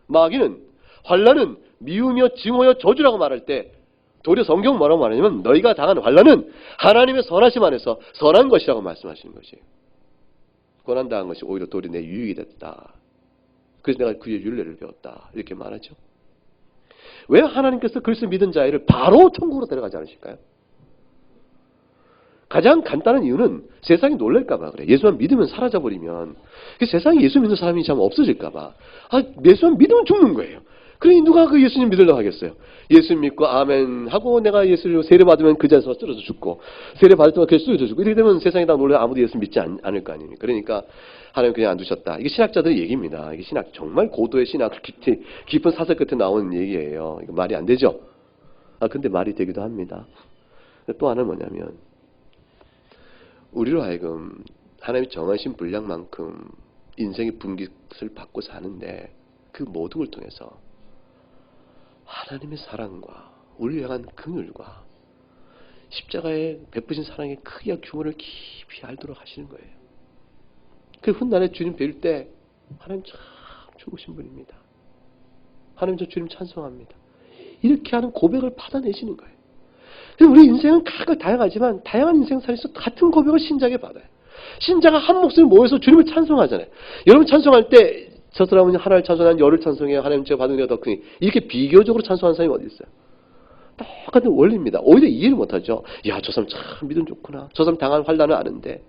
마귀는 환난은 미우며 증오여 저주라고 말할 때 도리어 성경 뭐라고 말하냐면 너희가 당한 환난은 하나님의 선하심 안에서 선한 것이라고 말씀하시는 것이에요. 고난당한 것이 오히려 도리어 내 유익이 됐다. 그래서 내가 그의 율례를 배웠다. 이렇게 말하죠. 왜 하나님께서 그리스도 믿은 자를 바로 천국으로 데려가지 않으실까요? 가장 간단한 이유는 세상이 놀랄까 봐 그래. 예수만 믿으면 사라져버리면 세상에 예수 믿는 사람이 참 없어질까 봐. 예수만 믿으면 죽는 거예요. 그러니 누가 그 예수님 믿으려고 하겠어요. 예수 믿고 아멘 하고 내가 예수를 세례 받으면 그 자리에서 쓰러져 죽고 세례 받을 때만 계속 쓰러져 죽고 이렇게 되면 세상에 다 놀라 아무도 예수 믿지 않을 거 아닙니까? 그러니까 하나님 그냥 안 두셨다. 이게 신학자들의 얘기입니다. 이게 정말 고도의 신학 깊은 사설 끝에 나오는 얘기예요. 이거 말이 안 되죠? 근데 말이 되기도 합니다. 또 하나는 뭐냐면 우리로 하여금 하나님이 정하신 분량만큼 인생의 분깃을 받고 사는데 그 모든 걸 통해서 하나님의 사랑과 우리를 향한 긍휼과 십자가에 베푸신 사랑의 크기와 규모를 깊이 알도록 하시는 거예요. 그 훗날에 주님 뵐 때 하나님 참 좋으신 분입니다. 하나님 저 주님 찬송합니다. 이렇게 하는 고백을 받아내시는 거예요. 우리 인생은 각각 다양하지만 다양한 인생살에서 같은 고백을 신자에게 받아요. 신자가 한 목소리 모여서 주님을 찬송하잖아요. 여러분 찬송할 때 저 사람은 하나님을 찬송하는 열을 찬송해요. 하나님 제가 받은 은혜가 더 크니. 이렇게 비교적으로 찬송하는 사람이 어디 있어요? 똑같은 원리입니다. 오히려 이해를 못하죠. 야, 저 사람 참 믿음 좋구나. 저 사람 당한 환난을 아는데.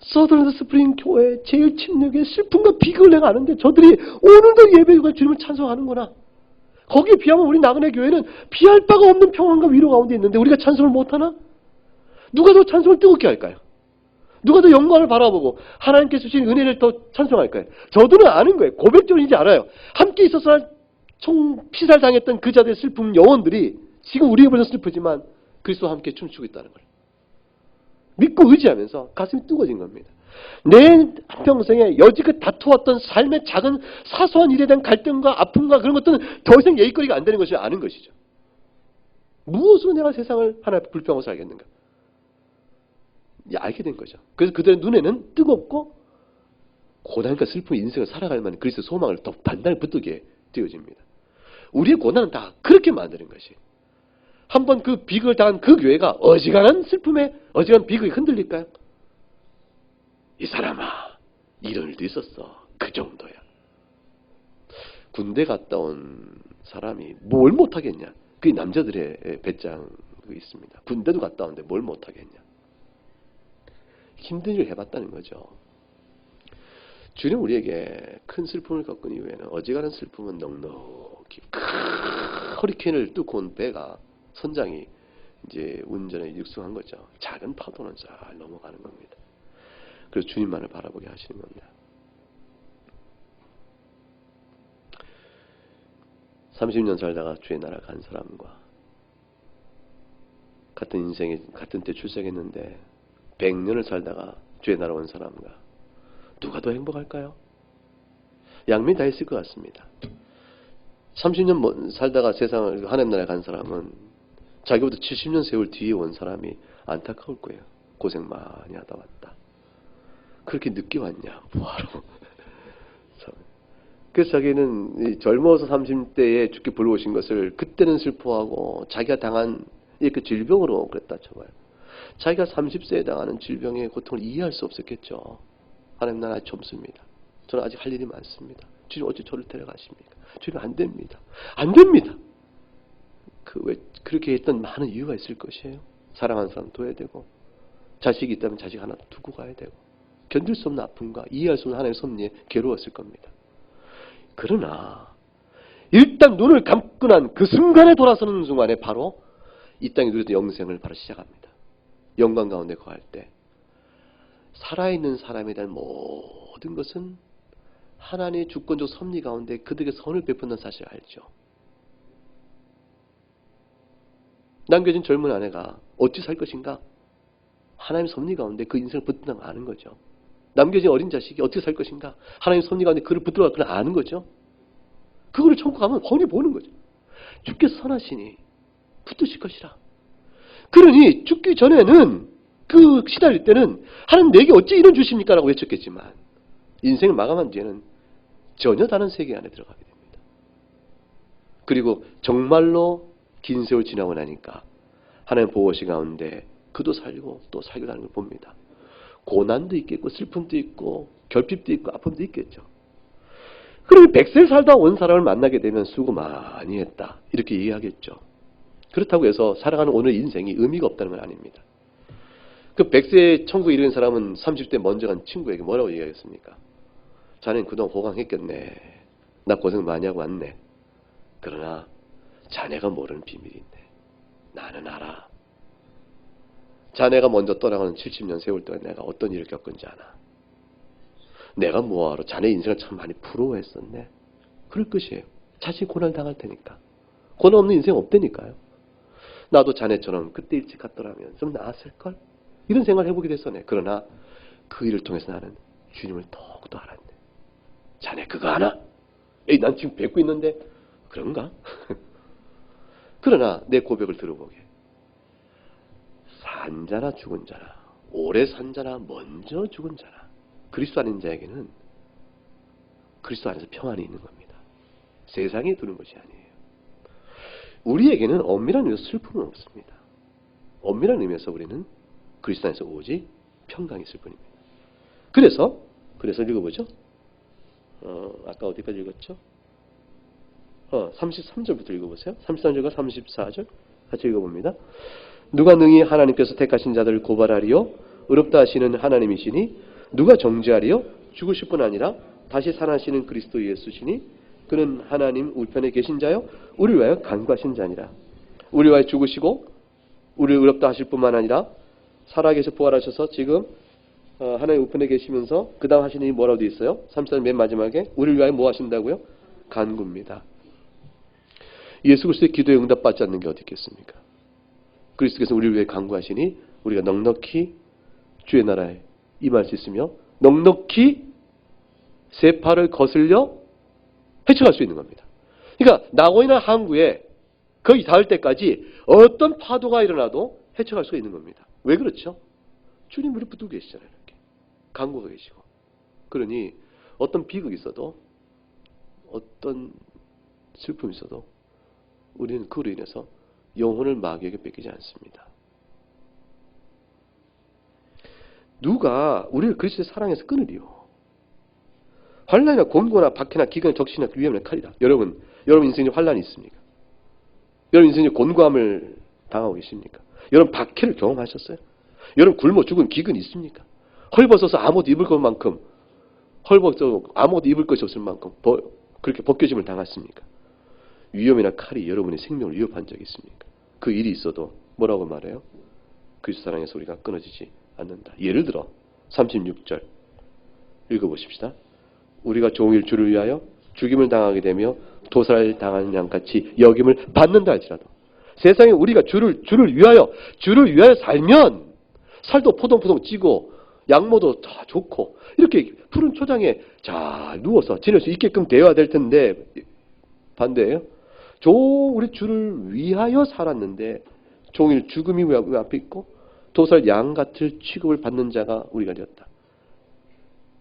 서덜랜드 스프링 교회 제일 침략의 슬픔과 비극을 내가 아는데 저들이 오늘도 예배가 주님을 찬송하는구나. 거기에 비하면 우리 나그네 교회는 비할 바가 없는 평안과 위로 가운데 있는데 우리가 찬송을 못하나? 누가 더 찬송을 뜨겁게 할까요? 누가 더 영광을 바라보고 하나님께서 주신 은혜를 더 찬송할까요? 저들은 아는 거예요. 고백적인지 알아요. 함께 있어서 피살당했던 그 자들의 슬픔 영혼들이 지금 우리에게 보면 슬프지만 그리스도와 함께 춤추고 있다는 걸 믿고 의지하면서 가슴이 뜨거워진 겁니다. 내 평생에 여지껏 다투었던 삶의 작은 사소한 일에 대한 갈등과 아픔과 그런 것들은 더 이상 예의거리가 안 되는 것을 아는 것이죠. 무엇으로 내가 세상을 하나 불평하고 살겠는가? 알게 된 거죠. 그래서 그들의 눈에는 뜨겁고 고난과 슬픔의 인생을 살아갈 만한 그리스도 소망을 더 단단히 붙들게 되어집니다. 우리의 고난은 다 그렇게 만드는 것이. 한번 그 비극을 당한 그 교회가 어지간한 슬픔에 어지간한 비극이 흔들릴까요? 이 사람아, 이런 일도 있었어. 그 정도야. 군대 갔다 온 사람이 뭘 못하겠냐? 그게 남자들의 배짱이 있습니다. 군대도 갔다 오는데 뭘 못하겠냐? 힘든 일을 해봤다는 거죠. 주님 우리에게 큰 슬픔을 겪은 이후에는 어지간한 슬픔은 넉넉히 허리케인을 뚫고 온 배가 선장이 이제 운전에 육성한 거죠. 작은 파도는 잘 넘어가는 겁니다. 그래서 주님만을 바라보게 하시는 겁니다. 30년 살다가 주의 나라 간 사람과 같은 인생에 같은 때 출생했는데 100년을 살다가 주의 나라 온 사람과 누가 더 행복할까요? 양면이 다 있을 것 같습니다. 30년 살다가 세상을 하나님 나라에 간 사람은 자기보다 70년 세월 뒤에 온 사람이 안타까울 거예요. 고생 많이 하다 왔다. 그렇게 늦게 왔냐? 뭐하러? 그래서 자기는 젊어서 30대에 죽게 불러오신 것을 그때는 슬퍼하고 자기가 당한 이렇게 질병으로 그랬다 쳐봐요. 자기가 30세에 당하는 질병의 고통을 이해할 수 없었겠죠. 하나님 나는 아직 젊습니다. 저는 아직 할 일이 많습니다. 주님 어찌 저를 데려가십니까? 주님 안 됩니다. 안 됩니다. 왜 그렇게 했던 많은 이유가 있을 것이에요. 사랑하는 사람 둬야 되고 자식이 있다면 자식 하나 두고 가야 되고 견딜 수 없는 아픔과 이해할 수 없는 하나님의 섭리에 괴로웠을 겁니다. 그러나 일단 눈을 감고 난 그 순간에 돌아서는 순간에 바로 이 땅에 누렸던 영생을 바로 시작합니다. 영광 가운데 거할 때 살아있는 사람에 대한 모든 것은 하나님의 주권적 섭리 가운데 그들에게 선을 베푼다는 사실을 알죠. 남겨진 젊은 아내가 어찌 살 것인가? 하나님의 섭리 가운데 그 인생을 붙든다는 걸 아는 거죠. 남겨진 어린 자식이 어떻게 살 것인가? 하나님의 섭리 가운데 그를 붙들어갈 걸 아는 거죠. 그거를 천국 가면 훤히 보는 거죠. 주께서 선하시니 붙드실 것이라. 그러니 죽기 전에는 그 시달릴 때는 하나님 내게 어찌 이런 주십니까? 라고 외쳤겠지만 인생을 마감한 뒤에는 전혀 다른 세계 안에 들어가게 됩니다. 그리고 정말로 긴 세월 지나고 나니까 하나님 보호시 가운데 그도 살고 또 살게 되는 걸 봅니다. 고난도 있겠고 슬픔도 있고 결핍도 있고 아픔도 있겠죠. 그러면 100세를 살다 온 사람을 만나게 되면 수고 많이 했다 이렇게 이해하겠죠. 그렇다고 해서 살아가는 오늘 인생이 의미가 없다는 건 아닙니다. 그 100세에 천국에 이르는 사람은 30대 먼저 간 친구에게 뭐라고 얘기하겠습니까? 자네는 그동안 호강했겠네. 나 고생 많이 하고 왔네. 그러나 자네가 모르는 비밀인데 나는 알아. 자네가 먼저 떠나가는 70년 세월 동안 내가 어떤 일을 겪은지 아나. 내가 뭐하러 자네 인생을 참 많이 부러워했었네. 그럴 것이에요. 자신이 고난을 당할 테니까. 고난 없는 인생 없다니까요. 나도 자네처럼 그때 일찍 갔더라면 좀 나았을걸? 이런 생각을 해보게 됐었네. 그러나 그 일을 통해서 나는 주님을 더욱더 알았네. 자네 그거 아나? 에이 난 지금 뵙고 있는데 그런가? 그러나 내 고백을 들어보게. 산 자나 죽은 자나 오래 산 자나 먼저 죽은 자나 그리스도 아닌 자에게는 그리스도 안에서 평안이 있는 겁니다. 세상에 두는 것이 아니에요. 우리에게는 엄밀한 의미에서 슬픔은 없습니다. 엄밀한 의미에서 우리는 그리스도 안에서 오직 평강이 있을 뿐입니다. 그래서 읽어보죠. 아까 어디까지 읽었죠? 33절부터 읽어보세요. 33절과 34절 같이 읽어봅니다. 누가 능히 하나님께서 택하신 자들을 고발하리요? 의롭다 하시는 하나님이시니 누가 정죄하리요? 죽으실 뿐 아니라 다시 살아나시는 그리스도 예수시니 그는 하나님 우편에 계신 자요 우리를 위하여 간구하신 자니라. 우리를 위하여 죽으시고 우리를 의롭다 하실 뿐만 아니라 살아계셔 부활하셔서 지금 하나님 우편에 계시면서 그 다음 하시는 일이 뭐라고 되어 있어요? 34절 맨 마지막에 우리를 위하여 뭐 하신다고요? 간구입니다. 예수 그리스도의 기도에 응답받지 않는 게 어디 있겠습니까? 그리스도께서 우리를 위해 간구하시니 우리가 넉넉히 주의 나라에 임할 수 있으며 넉넉히 세 팔을 거슬려 헤쳐갈 수 있는 겁니다. 그러니까 낙원이나 항구에 거의 닿을 때까지 어떤 파도가 일어나도 헤쳐갈 수가 있는 겁니다. 왜 그렇죠? 주님 우리 붙들고 계시잖아요. 이렇게 간구가 계시고. 그러니 어떤 비극이 있어도 어떤 슬픔이 있어도 우리는 그로 인해서 영혼을 마귀에게 뺏기지 않습니다. 누가 우리를 그리스도의 사랑에서 끊으리요? 환난이나 곤고나 박해나 기근이나 적신이나 위험이나 칼이다. 여러분 인생에 환난이 있습니까? 여러분 인생에 곤고함을 당하고 계십니까? 여러분 박해를 경험하셨어요? 여러분 굶어 죽은 기근이 있습니까? 헐벗어서 아무것도 입을 것만큼 헐벗어 아무것도 입을 것이 없을 만큼 그렇게 벗겨짐을 당했습니까? 위험이나 칼이 여러분의 생명을 위협한 적이 있습니까? 그 일이 있어도 뭐라고 말해요? 그리스도 사랑에서 우리가 끊어지지 않는다. 예를 들어 36절 읽어보십시다. 우리가 종일 주를 위하여 죽임을 당하게 되며 도살을 당하는 양같이 여김을 받는다 할지라도 세상에 우리가 주를 위하여 살면 살도 포동포동 찌고 양모도 다 좋고 이렇게 푸른 초장에 잘 누워서 지낼 수 있게끔 되어야 될 텐데 반대예요. 우리 주를 위하여 살았는데 종일 죽음이 왜 앞에 있고 도살 양같을 취급을 받는 자가 우리가 되었다.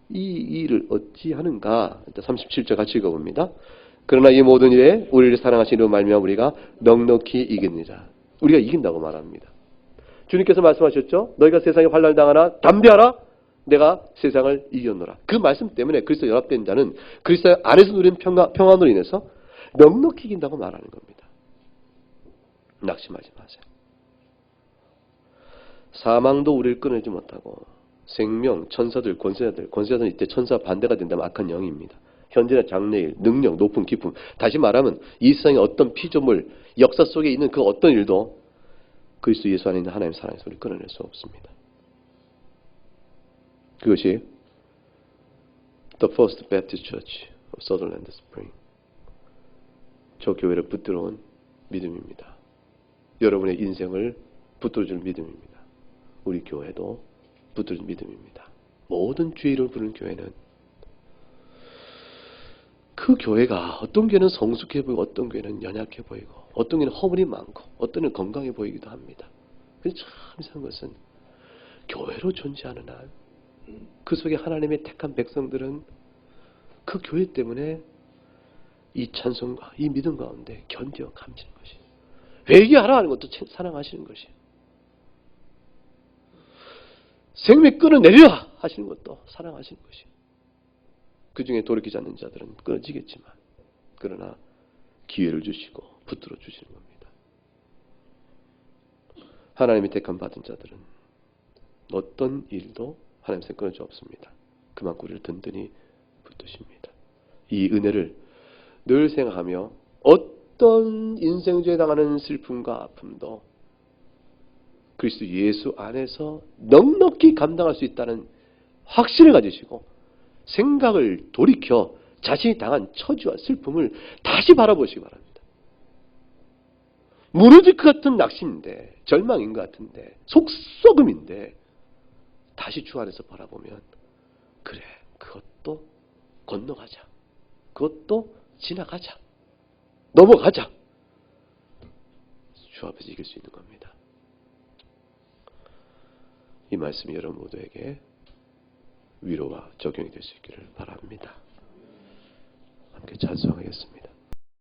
이 일을 어찌하는가? 37절 같이 읽어봅니다. 그러나 이 모든 일에 우리를 사랑하시는 말미암아 우리가 넉넉히 이깁니다. 우리가 이긴다고 말합니다. 주님께서 말씀하셨죠. 너희가 세상에 환난을 당하나 담대하라. 내가 세상을 이겼노라. 그 말씀 때문에 그리스도 연합된 자는 그리스도 안에서 누리는 평안으로 인해서 넉넉히 이긴다고 말하는 겁니다. 낙심하지 마세요. 사망도 우리를 끊어지 못하고 생명, 천사들, 권세자들은 이때 천사 반대가 된다면 악한 영입니다. 현재나 장래일, 능력, 높은 기쁨. 다시 말하면 이 세상의 어떤 피조물, 역사 속에 있는 그 어떤 일도 그리스도 예수 안에 있는 하나님 사랑에서 우리 끊어낼 수 없습니다. 그것이 The First Baptist Church of Sutherland Spring 저 교회를 붙들어 온 믿음입니다. 여러분의 인생을 붙들어줄 믿음입니다. 우리 교회도 붙들어줄 믿음입니다. 모든 주의 이름을 부르는 교회는 그 교회가 어떤 교회는 성숙해 보이고 어떤 교회는 연약해 보이고 어떤 교회는 허물이 많고 어떤 교회는 건강해 보이기도 합니다. 그래서 참 이상한 것은 교회로 존재하는 한 그 속에 하나님의 택한 백성들은 그 교회 때문에 이 찬송과 이 믿음 가운데 견디어 감치는 것이에요. 회개하라 하는 것도 사랑하시는 것이에요. 생명 끊어내리라 하시는 것도 사랑하시는 것이에요. 그 중에 돌이키지 않는 자들은 끊어지겠지만 그러나 기회를 주시고 붙들어 주시는 겁니다. 하나님의 택함 받은 자들은 어떤 일도 하나님께서 끊어져 없습니다. 그만큼 우리를 든든히 붙드십니다. 이 은혜를 늘 생각하며 어떤 인생주에 당하는 슬픔과 아픔도 그리스도 예수 안에서 넉넉히 감당할 수 있다는 확신을 가지시고 생각을 돌이켜 자신이 당한 처지와 슬픔을 다시 바라보시기 바랍니다. 무너질 것 같은 낙심인데 절망인 것 같은데 속썩음인데 다시 주 안에서 바라보면 그래 그것도 건너가자. 그것도 지나가자. 넘어가자. 주 앞에서 이길 수 있는 겁니다. 이 말씀이 여러분 모두에게 위로와 적용이 될 수 있기를 바랍니다. 함께 찬송하겠습니다.